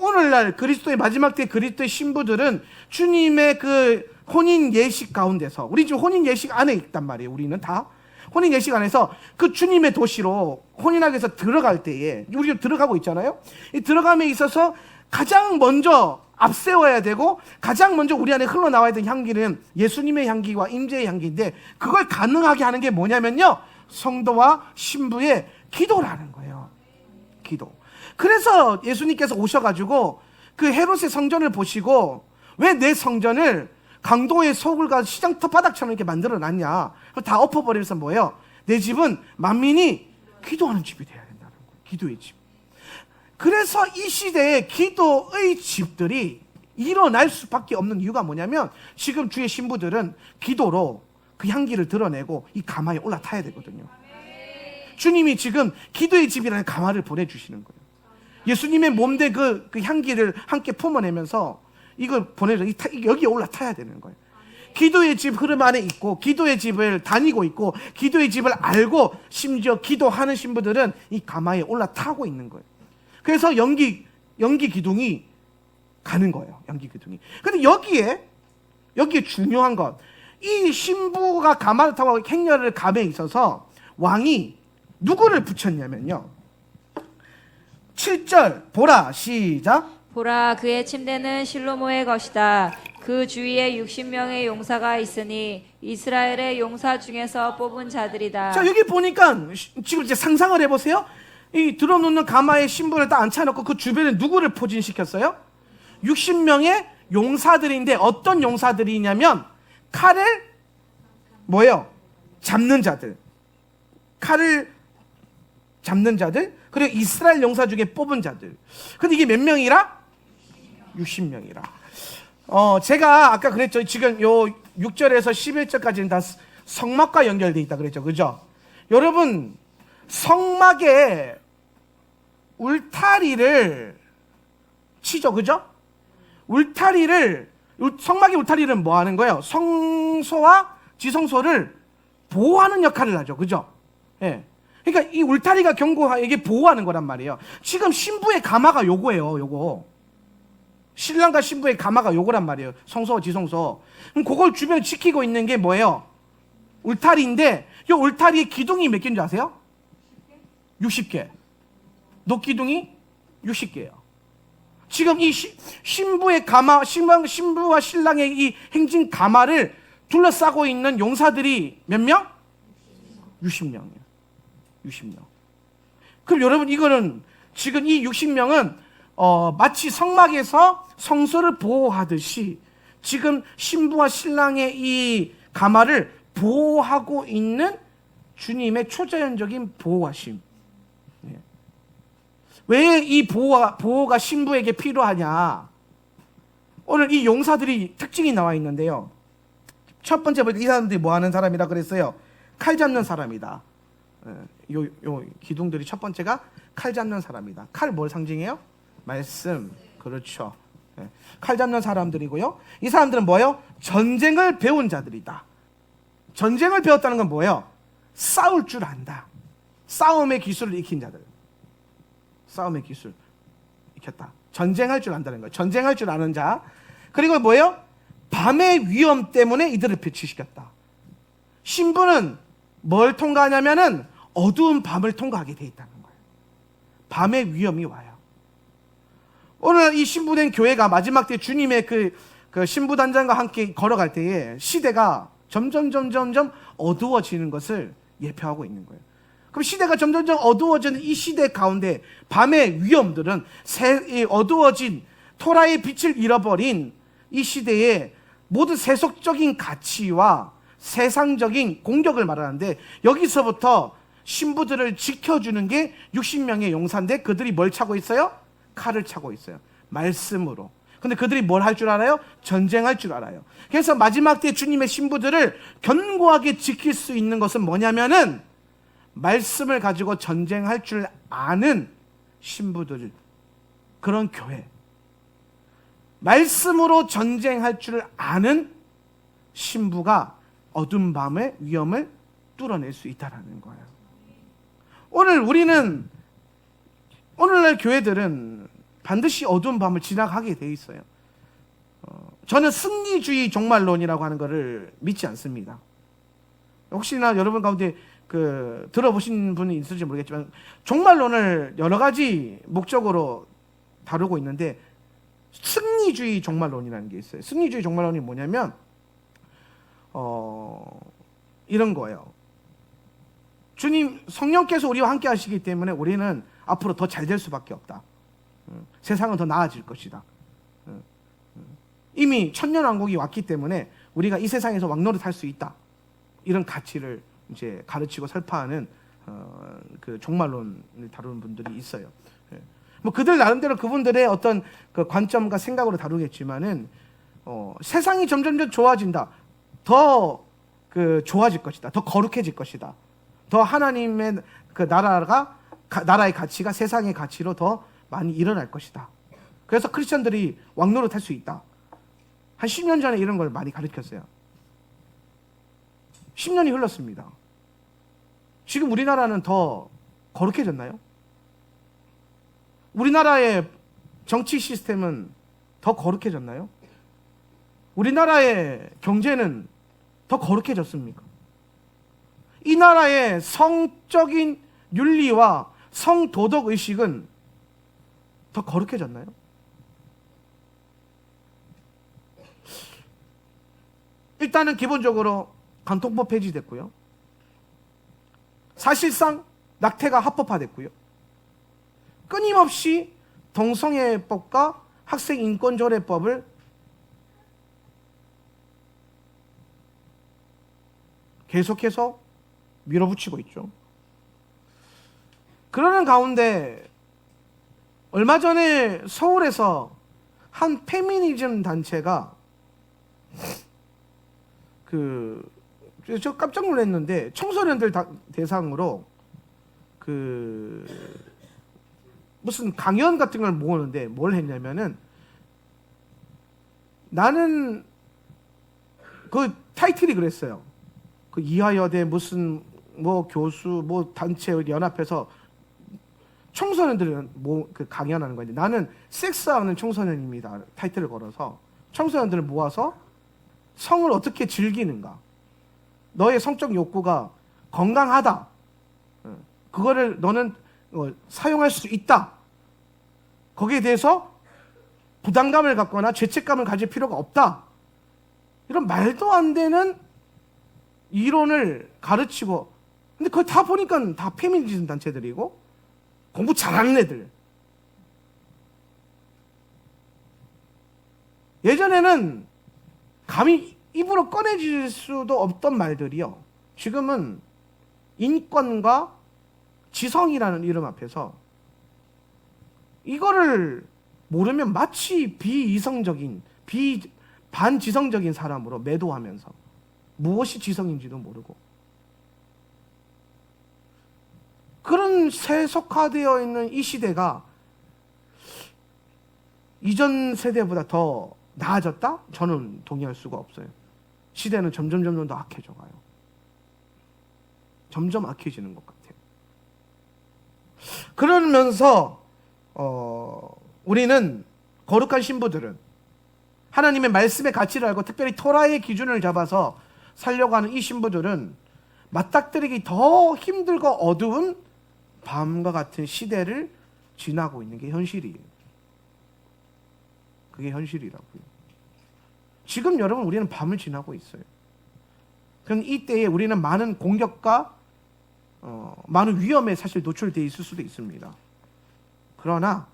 S2: 오늘날 그리스도의 마지막 때 그리스도의 신부들은 주님의 그 혼인 예식 가운데서, 우리 지금 혼인 예식 안에 있단 말이에요. 우리는 다 혼인 예식 안에서 그 주님의 도시로 혼인하기 위해서 들어갈 때에, 우리가 들어가고 있잖아요. 이 들어감에 있어서 가장 먼저 앞세워야 되고 가장 먼저 우리 안에 흘러나와야 되는 향기는 예수님의 향기와 임재의 향기인데, 그걸 가능하게 하는 게 뭐냐면요, 성도와 신부의 기도라는 거예요. 기도. 그래서 예수님께서 오셔가지고 그 헤롯의 성전을 보시고, 왜 내 성전을 강도의 소굴과 시장터 바닥처럼 이렇게 만들어놨냐, 다 엎어버리면서 뭐예요? 내 집은 만민이 기도하는 집이 돼야 된다는 거예요. 기도의 집. 그래서 이 시대에 기도의 집들이 일어날 수밖에 없는 이유가 뭐냐면, 지금 주의 신부들은 기도로 그 향기를 드러내고 이 가마에 올라타야 되거든요. 주님이 지금 기도의 집이라는 가마를 보내주시는 거예요. 예수님의 몸된 그 향기를 함께 품어내면서 이걸 보내줘. 여기에 올라타야 되는 거예요. 기도의 집 흐름 안에 있고, 기도의 집을 다니고 있고, 기도의 집을 알고 심지어 기도하는 신부들은 이 가마에 올라타고 있는 거예요. 그래서 연기 기둥이 가는 거예요. 연기 기둥이. 근데 여기에 중요한 것, 이 신부가 가마를 타고 행렬을 감에 있어서 왕이 누구를 붙였냐면요, 7절 보라, 시작.
S1: 보라, 그의 침대는 실로모의 것이다. 그 주위에 60명의 용사가 있으니 이스라엘의 용사 중에서 뽑은 자들이다.
S2: 자, 여기 보니까 지금 이제 상상을 해보세요. 이 들어놓는 가마에 신부를 딱 앉혀놓고 그 주변에 누구를 포진시켰어요? 60명의 용사들인데, 어떤 용사들이냐면 칼을 뭐예요? 잡는 자들. 칼을 잡는 자들, 그리고 이스라엘 용사 중에 뽑은 자들. 근데 이게 몇 명이라? 60명이라. 제가 아까 그랬죠. 지금 요 6절에서 11절까지는 다 성막과 연결되어 있다 그랬죠. 그죠? 여러분, 성막에 울타리를 치죠, 그죠? 성막의 울타리는 뭐 하는 거예요? 성소와 지성소를 보호하는 역할을 하죠, 그죠? 예. 그러니까 이 울타리가 이게 보호하는 거란 말이에요. 지금 신부의 가마가 요거예요, 요거. 신랑과 신부의 가마가 요거란 말이에요. 성소와 지성소. 그럼 그걸 주변에 지키고 있는 게 뭐예요? 울타리인데, 이 울타리의 기둥이 몇 개인 줄 아세요? 60개. 녹기둥이 60개예요. 지금 이 신부의 가마, 신부와 신랑의 이 행진 가마를 둘러싸고 있는 용사들이 몇 명? 60명이에요. 60명. 그럼 여러분, 이거는 지금 이 60명은 마치 성막에서 성소를 보호하듯이 지금 신부와 신랑의 이 가마를 보호하고 있는 주님의 초자연적인 보호하심. 왜 이 보호가 신부에게 필요하냐? 오늘 이 용사들이 특징이 나와 있는데요. 첫 번째 보니까 이 사람들이 뭐 하는 사람이라 그랬어요? 칼 잡는 사람이다. 요 기둥들이 첫 번째가 칼 잡는 사람이다. 칼 뭘 상징해요? 말씀. 그렇죠. 칼 잡는 사람들이고요. 이 사람들은 뭐예요? 전쟁을 배운 자들이다. 전쟁을 배웠다는 건 뭐예요? 싸울 줄 안다. 싸움의 기술을 익힌 자들. 싸움의 기술 익혔다. 전쟁할 줄 안다는 거예요. 전쟁할 줄 아는 자. 그리고 뭐예요? 밤의 위험 때문에 이들을 배치시켰다. 신부는 뭘 통과하냐면은 어두운 밤을 통과하게 돼 있다는 거예요. 밤의 위험이 와요. 오늘 이 신부된 교회가 마지막 때 주님의 그 신부단장과 함께 걸어갈 때에 시대가 점점 어두워지는 것을 예표하고 있는 거예요. 그럼 시대가 점점 어두워지는 이 시대 가운데 밤의 위험들은 어두워진 토라의 빛을 잃어버린 이 시대에 모든 세속적인 가치와 세상적인 공격을 말하는데, 여기서부터 신부들을 지켜주는 게 60명의 용사인데 그들이 뭘 차고 있어요? 칼을 차고 있어요. 말씀으로. 근데 그들이 뭘 할 줄 알아요? 전쟁할 줄 알아요. 그래서 마지막 때 주님의 신부들을 견고하게 지킬 수 있는 것은 뭐냐면은 말씀을 가지고 전쟁할 줄 아는 신부들, 그런 교회. 말씀으로 전쟁할 줄 아는 신부가 어두운 밤의 위험을 뚫어낼 수 있다는 거예요. 오늘날 교회들은 반드시 어두운 밤을 지나가게 돼 있어요. 저는 승리주의 종말론이라고 하는 것을 믿지 않습니다. 혹시나 여러분 가운데 들어보신 분이 있을지 모르겠지만, 종말론을 여러 가지 목적으로 다루고 있는데 승리주의 종말론이라는 게 있어요. 승리주의 종말론이 뭐냐면 이런 거예요. 주님 성령께서 우리와 함께 하시기 때문에 우리는 앞으로 더 잘 될 수밖에 없다. 세상은 더 나아질 것이다. 이미 천년왕국이 왔기 때문에 우리가 이 세상에서 왕노릇할 수 있다. 이런 가치를 이제 가르치고 설파하는 그 종말론을 다루는 분들이 있어요. 뭐 그들 나름대로 그분들의 어떤 그 관점과 생각으로 다루겠지만은 세상이 점점 좋아진다. 더 좋아질 것이다. 더 거룩해질 것이다. 더 하나님의 그 나라의 가치가 세상의 가치로 더 많이 일어날 것이다. 그래서 크리스천들이 왕노릇 할 수 있다. 한 10년 전에 이런 걸 많이 가르쳤어요. 10년이 흘렀습니다. 지금 우리나라는 더 거룩해졌나요? 우리나라의 정치 시스템은 더 거룩해졌나요? 우리나라의 경제는 더 거룩해졌습니까? 이 나라의 성적인 윤리와 성도덕 의식은 더 거룩해졌나요? 일단은 기본적으로 간통법 폐지됐고요. 사실상 낙태가 합법화됐고요. 끊임없이 동성애법과 학생인권조례법을 계속해서 밀어붙이고 있죠. 그러는 가운데 얼마 전에 서울에서 한 페미니즘 단체가 저 깜짝 놀랐는데 청소년들 대상으로 무슨 강연 같은 걸 모으는데 뭘 했냐면은 나는 그 타이틀이 그랬어요. 그 이화여대 무슨 뭐 교수 뭐 단체 연합해서 청소년들은 뭐 그 강연하는 건데 나는 섹스하는 청소년입니다. 타이틀을 걸어서 청소년들을 모아서 성을 어떻게 즐기는가, 너의 성적 욕구가 건강하다, 그거를 너는 사용할 수 있다, 거기에 대해서 부담감을 갖거나 죄책감을 가질 필요가 없다, 이런 말도 안 되는 이론을 가르치고. 근데 그거 다 보니까 다 페미니즘 단체들이고 공부 잘하는 애들. 예전에는 감히 입으로 꺼내질 수도 없던 말들이요, 지금은 인권과 지성이라는 이름 앞에서 이거를 모르면 마치 비이성적인 반지성적인 사람으로 매도하면서 무엇이 지성인지도 모르고 그런 세속화되어 있는 이 시대가 이전 세대보다 더 나아졌다? 저는 동의할 수가 없어요. 시대는 점점 더 악해져 가요. 점점 악해지는 것 같아요. 그러면서 우리는 거룩한 신부들은 하나님의 말씀의 가치를 알고 특별히 토라의 기준을 잡아서 살려고 하는 이 신부들은 맞닥뜨리기 더 힘들고 어두운 밤과 같은 시대를 지나고 있는 게 현실이에요. 그게 현실이라고요. 지금 여러분 우리는 밤을 지나고 있어요. 그럼 이때에 우리는 많은 공격과 많은 위험에 사실 노출되어 있을 수도 있습니다. 그러나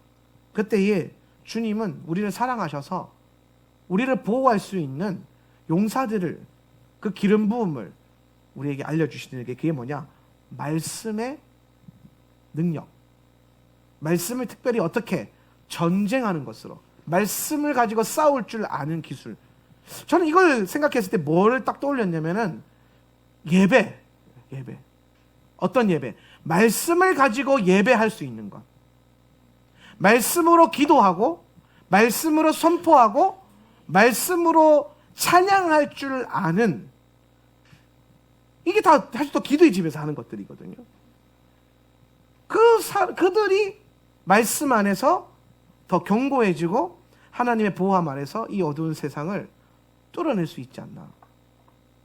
S2: 그때에 주님은 우리를 사랑하셔서 우리를 보호할 수 있는 용사들을, 그 기름 부음을 우리에게 알려주시는 게 그게 뭐냐? 말씀의 능력. 말씀을 특별히 어떻게 전쟁하는 것으로, 말씀을 가지고 싸울 줄 아는 기술. 저는 이걸 생각했을 때 뭘 딱 떠올렸냐면은 예배. 어떤 예배? 말씀을 가지고 예배할 수 있는 것. 말씀으로 기도하고, 말씀으로 선포하고, 말씀으로 찬양할 줄 아는, 이게 다 사실 또 기도의 집에서 하는 것들이거든요. 그들이 말씀 안에서 더 견고해지고 하나님의 보호함 아래서 이 어두운 세상을 뚫어낼 수 있지 않나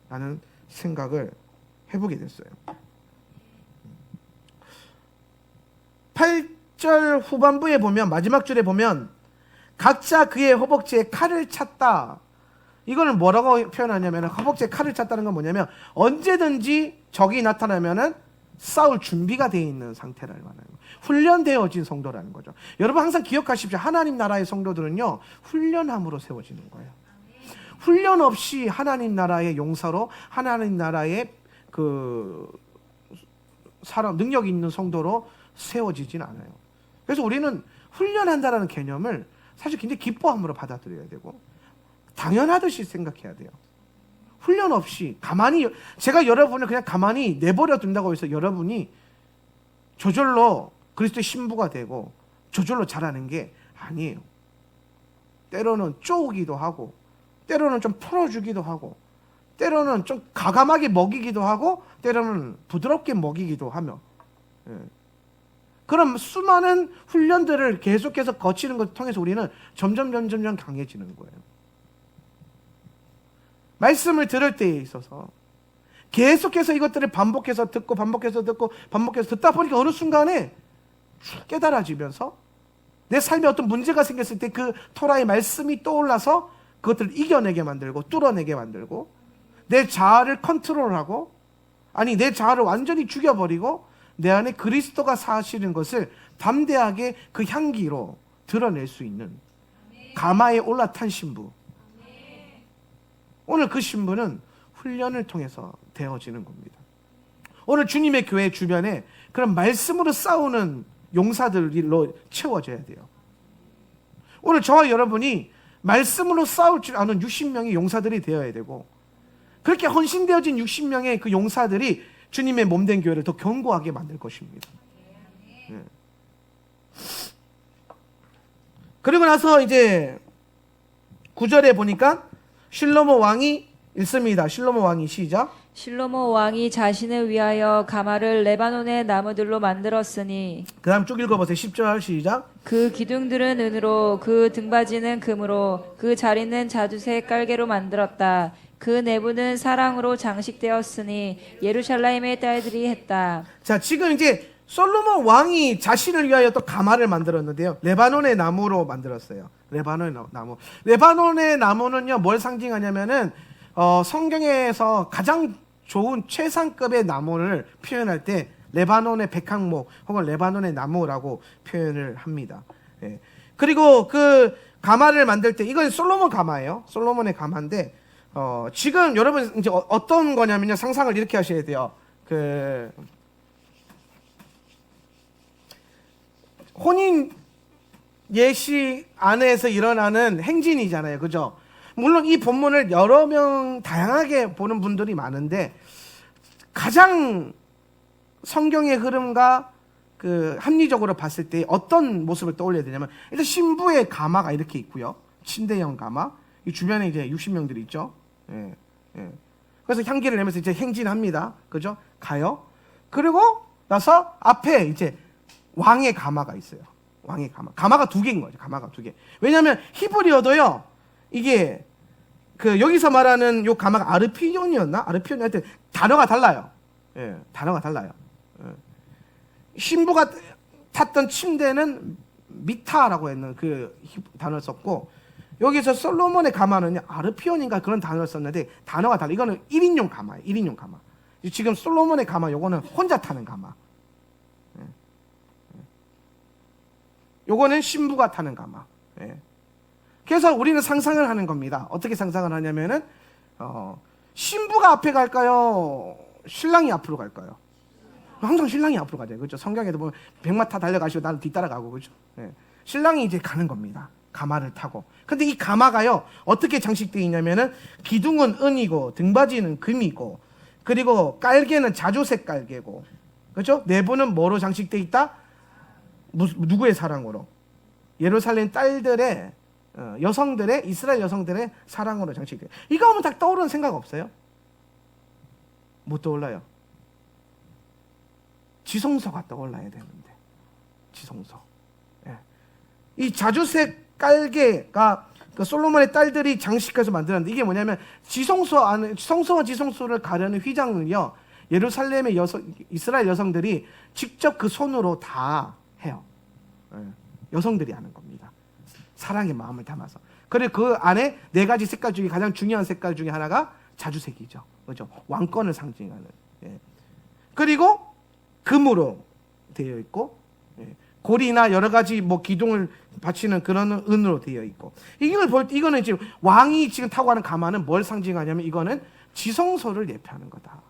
S2: 라는 생각을 해보게 됐어요. 8절 후반부에 보면, 마지막 줄에 보면 각자 그의 허벅지에 칼을 찼다. 이거는 뭐라고 표현하냐면, 허벅지에 칼을 찼다는 건 뭐냐면 언제든지 적이 나타나면은 싸울 준비가 되어 있는 상태를 말하는 거예요. 훈련되어진 성도라는 거죠. 여러분 항상 기억하십시오. 하나님 나라의 성도들은요, 훈련함으로 세워지는 거예요. 훈련 없이 하나님 나라의 용사로, 하나님 나라의 그 사람, 능력 있는 성도로 세워지진 않아요. 그래서 우리는 훈련한다라는 개념을 사실 굉장히 기뻐함으로 받아들여야 되고 당연하듯이 생각해야 돼요. 훈련 없이 가만히, 제가 여러분을 그냥 가만히 내버려 둔다고 해서 여러분이 저절로 그리스도의 신부가 되고 저절로 자라는 게 아니에요. 때로는 쪼우기도 하고, 때로는 좀 풀어주기도 하고, 때로는 좀 가감하게 먹이기도 하고, 때로는 부드럽게 먹이기도 하며, 그럼 수많은 훈련들을 계속해서 거치는 것을 통해서 우리는 점점 강해지는 거예요. 말씀을 들을 때에 있어서 계속해서 이것들을 반복해서 듣고 듣다 보니까 어느 순간에 깨달아지면서 내 삶에 어떤 문제가 생겼을 때 그 토라의 말씀이 떠올라서 그것들을 이겨내게 만들고 뚫어내게 만들고, 내 자아를 컨트롤하고, 아니 내 자아를 완전히 죽여버리고 내 안에 그리스도가 사시는 것을 담대하게 그 향기로 드러낼 수 있는 가마에 올라탄 신부. 오늘 그 신부는 훈련을 통해서 되어지는 겁니다. 오늘 주님의 교회 주변에 그런 말씀으로 싸우는 용사들로 채워져야 돼요. 오늘 저와 여러분이 말씀으로 싸울 줄 아는 60명의 용사들이 되어야 되고, 그렇게 헌신되어진 60명의 그 용사들이 주님의 몸된 교회를 더 견고하게 만들 것입니다. 네. 그리고 나서 이제 9절에 보니까 실로모 왕이 읽습니다. 실로모 왕이 시작.
S1: 실로모 왕이 자신을 위하여 가마를 레바논의 나무들로 만들었으니
S2: 그 다음 쭉 읽어보세요. 10절 시작.
S1: 그 기둥들은 은으로 그 등받이는 금으로 그 자리는 자두색 깔개로 만들었다. 그 내부는 사랑으로 장식되었으니 예루살렘의 딸들이 했다.
S2: 자, 지금 이제 솔로몬 왕이 자신을 위하여 또 가마를 만들었는데요. 레바논의 나무로 만들었어요. 레바논의 나무. 레바논의 나무는요, 뭘 상징하냐면은 성경에서 가장 좋은 최상급의 나무를 표현할 때 레바논의 백향목 혹은 레바논의 나무라고 표현을 합니다. 예. 그리고 그 가마를 만들 때 이건 솔로몬 가마예요. 솔로몬의 가마인데 지금 여러분 이제 어떤 거냐면요. 상상을 이렇게 하셔야 돼요. 그 혼인 예식 안에서 일어나는 행진이잖아요. 그죠? 물론 이 본문을 여러 명 다양하게 보는 분들이 많은데 가장 성경의 흐름과 그 합리적으로 봤을 때 어떤 모습을 떠올려야 되냐면 일단 신부의 가마가 이렇게 있고요. 침대형 가마. 이 주변에 이제 60명들이 있죠. 예, 예. 그래서 향기를 내면서 이제 행진합니다. 그죠? 가요. 그리고 나서 앞에 이제 왕의 가마가 있어요. 왕의 가마. 가마가 두 개인 거죠. 가마가 두 개. 왜냐하면 히브리어도요. 이게 그 여기서 말하는 요 가마가 아르피온이었나? 아르피온이 하여튼 단어가 달라요. 예, 단어가 달라요. 예. 신부가 탔던 침대는 미타라고 했는 그 단어를 썼고 여기서 솔로몬의 가마는 아르피온인가 그런 단어를 썼는데 단어가 달라. 이거는 1인용 가마예요. 1인용 가마. 지금 솔로몬의 가마 요거는 혼자 타는 가마. 예. 요거는 신부가 타는 가마. 예. 그래서 우리는 상상을 하는 겁니다. 어떻게 상상을 하냐면은 신부가 앞에 갈까요? 신랑이 앞으로 갈까요? 항상 신랑이 앞으로 가죠. 그렇죠? 성경에도 보면 백마타 달려가시고 나는 뒤따라가고 그렇죠? 예. 신랑이 이제 가는 겁니다. 가마를 타고. 근데 이 가마가요 어떻게 장식되어 있냐면은 기둥은 은이고 등받이는 금이고 그리고 깔개는 자주색 깔개고 그렇죠? 내부는 뭐로 장식되어 있다? 누구의 사랑으로? 예루살렘 딸들의 여성들의 이스라엘 여성들의 사랑으로 장식돼요. 이거 하면 딱 떠오르는 생각 없어요? 못 떠올라요. 지성소가 떠올라야 되는데 지성소. 예. 이 자주색 깔개가 그 솔로몬의 딸들이 장식해서 만들었는데 이게 뭐냐면 지성소 안에 성소와 지성소를 가르는 휘장을요 예루살렘의 이스라엘 여성들이 직접 그 손으로 다 해요. 예. 여성들이 하는 겁니다. 사랑의 마음을 담아서. 그리고 그 안에 네 가지 색깔 중에 가장 중요한 색깔 중에 하나가 자주색이죠. 그렇죠? 왕권을 상징하는. 예. 그리고 금으로 되어 있고 예. 고리나 여러 가지 뭐 기둥을 바치는 그런 은으로 되어 있고 이걸 볼 때 이거는 지금 왕이 지금 타고 가는 가마는 뭘 상징하냐면 이거는 지성소를 예표하는 거다.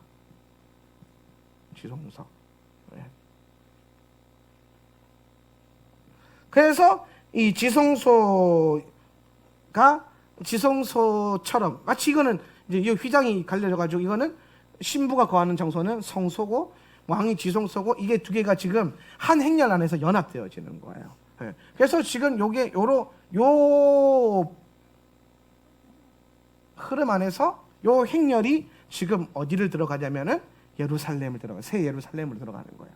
S2: 지성소. 예. 그래서 이 지성소가 지성소처럼 마치 이거는 이제 이 휘장이 갈려져 가지고 이거는 신부가 거하는 장소는 성소고 왕이 지성소고 이게 두 개가 지금 한 행렬 안에서 연합되어지는 거예요. 네. 그래서 지금 요게 요 흐름 안에서 요 행렬이 지금 어디를 들어가냐면은 예루살렘을 들어가 새 예루살렘을 들어가는 거예요.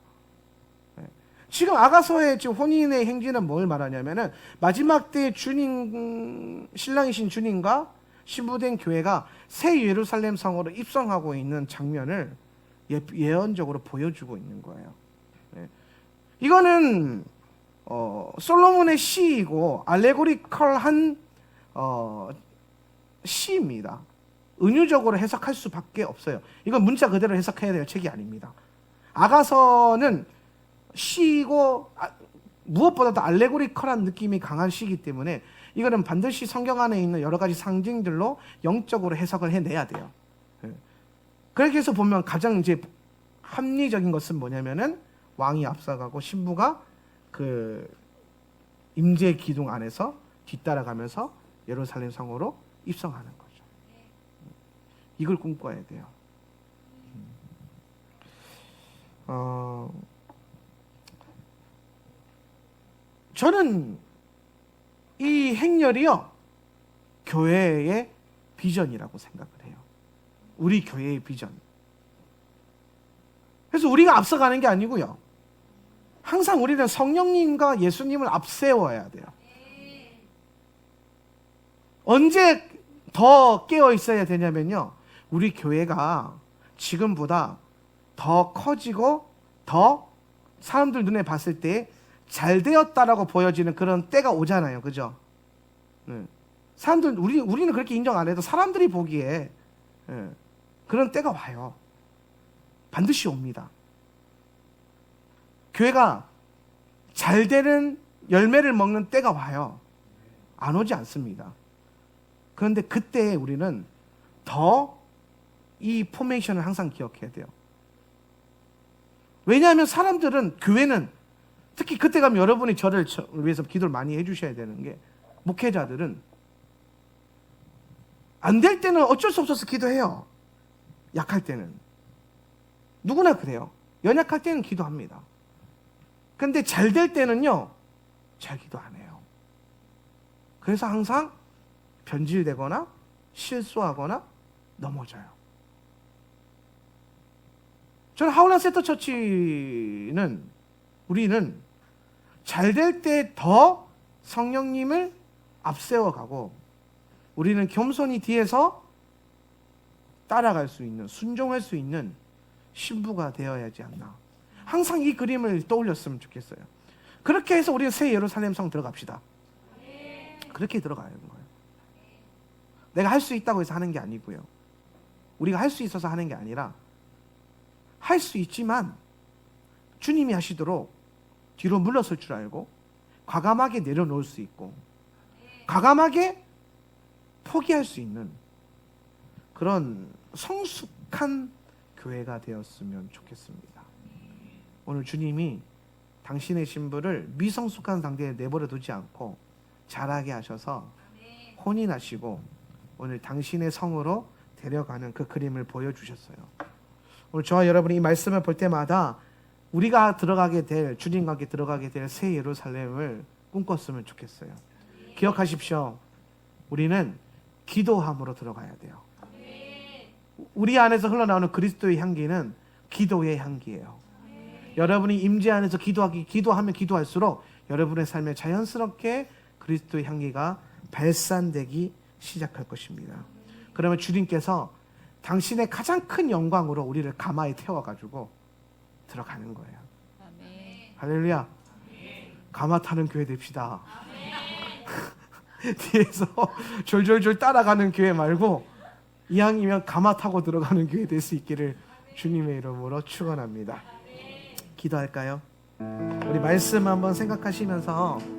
S2: 지금 아가서의 지금 혼인의 행진은 뭘 말하냐면은 마지막 때 주님 신랑이신 주님과 신부된 교회가 새 예루살렘 성으로 입성하고 있는 장면을 예언적으로 보여주고 있는 거예요. 네. 이거는 솔로몬의 시이고 알레고리컬한 시입니다. 은유적으로 해석할 수밖에 없어요. 이건 문자 그대로 해석해야 될 책이 아닙니다. 아가서는 시이고 무엇보다도 알레고리컬한 느낌이 강한 시이기 때문에 이거는 반드시 성경 안에 있는 여러 가지 상징들로 영적으로 해석을 해내야 돼요. 그렇게 해서 보면 가장 이제 합리적인 것은 뭐냐면은 왕이 앞서가고 신부가 그 임재 기둥 안에서 뒤따라가면서 예루살렘 성으로 입성하는 거죠. 이걸 꿈꿔야 돼요. 저는 이 행렬이요, 교회의 비전이라고 생각을 해요. 우리 교회의 비전. 그래서 우리가 앞서가는 게 아니고요, 항상 우리는 성령님과 예수님을 앞세워야 돼요. 언제 더 깨어 있어야 되냐면요, 우리 교회가 지금보다 더 커지고 더 사람들 눈에 봤을 때 잘 되었다라고 보여지는 그런 때가 오잖아요. 그죠? 사람들, 우리는 그렇게 인정 안 해도 사람들이 보기에 그런 때가 와요. 반드시 옵니다. 교회가 잘 되는 열매를 먹는 때가 와요. 안 오지 않습니다. 그런데 그때 우리는 더 이 포메이션을 항상 기억해야 돼요. 왜냐하면 사람들은, 교회는, 특히 그때 가면 여러분이 저를 위해서 기도를 많이 해주셔야 되는 게, 목회자들은 안 될 때는 어쩔 수 없어서 기도해요. 약할 때는. 누구나 그래요. 연약할 때는 기도합니다. 근데 잘 될 때는요, 잘 기도 안 해요. 그래서 항상 변질되거나 실수하거나 넘어져요. 저는 하울란 세터 처치는, 우리는 잘 될 때 더 성령님을 앞세워가고, 우리는 겸손히 뒤에서 따라갈 수 있는, 순종할 수 있는 신부가 되어야 하지 않나. 항상 이 그림을 떠올렸으면 좋겠어요. 그렇게 해서 우리는 새 예루살렘 성 들어갑시다. 그렇게 들어가는 거예요. 내가 할 수 있다고 해서 하는 게 아니고요, 우리가 할 수 있어서 하는 게 아니라, 할 수 있지만 주님이 하시도록 뒤로 물러설 줄 알고 과감하게 내려놓을 수 있고 과감하게 포기할 수 있는 그런 성숙한 교회가 되었으면 좋겠습니다. 오늘 주님이 당신의 신부를 미성숙한 상태에 내버려 두지 않고 자라게 하셔서 혼인하시고 오늘 당신의 성으로 데려가는 그 그림을 보여주셨어요. 오늘 저와 여러분이 이 말씀을 볼 때마다 우리가 들어가게 될, 주님과 함께 들어가게 될 새 예루살렘을 꿈꿨으면 좋겠어요. 기억하십시오. 우리는 기도함으로 들어가야 돼요. 우리 안에서 흘러나오는 그리스도의 향기는 기도의 향기예요. 여러분이 임재 안에서 기도하면 기도할수록 여러분의 삶에 자연스럽게 그리스도의 향기가 발산되기 시작할 것입니다. 그러면 주님께서 당신의 가장 큰 영광으로 우리를 가마에 태워가지고 들어가는 거예요.
S1: 아멘.
S2: 할렐루야. 가마 타는 교회 됩시다. 뒤에서 졸졸졸 따라가는 교회 말고 이왕이면 가마 타고 들어가는 교회 될 수 있기를 주님의 이름으로 축원합니다. 기도할까요? 우리 말씀 한번 생각하시면서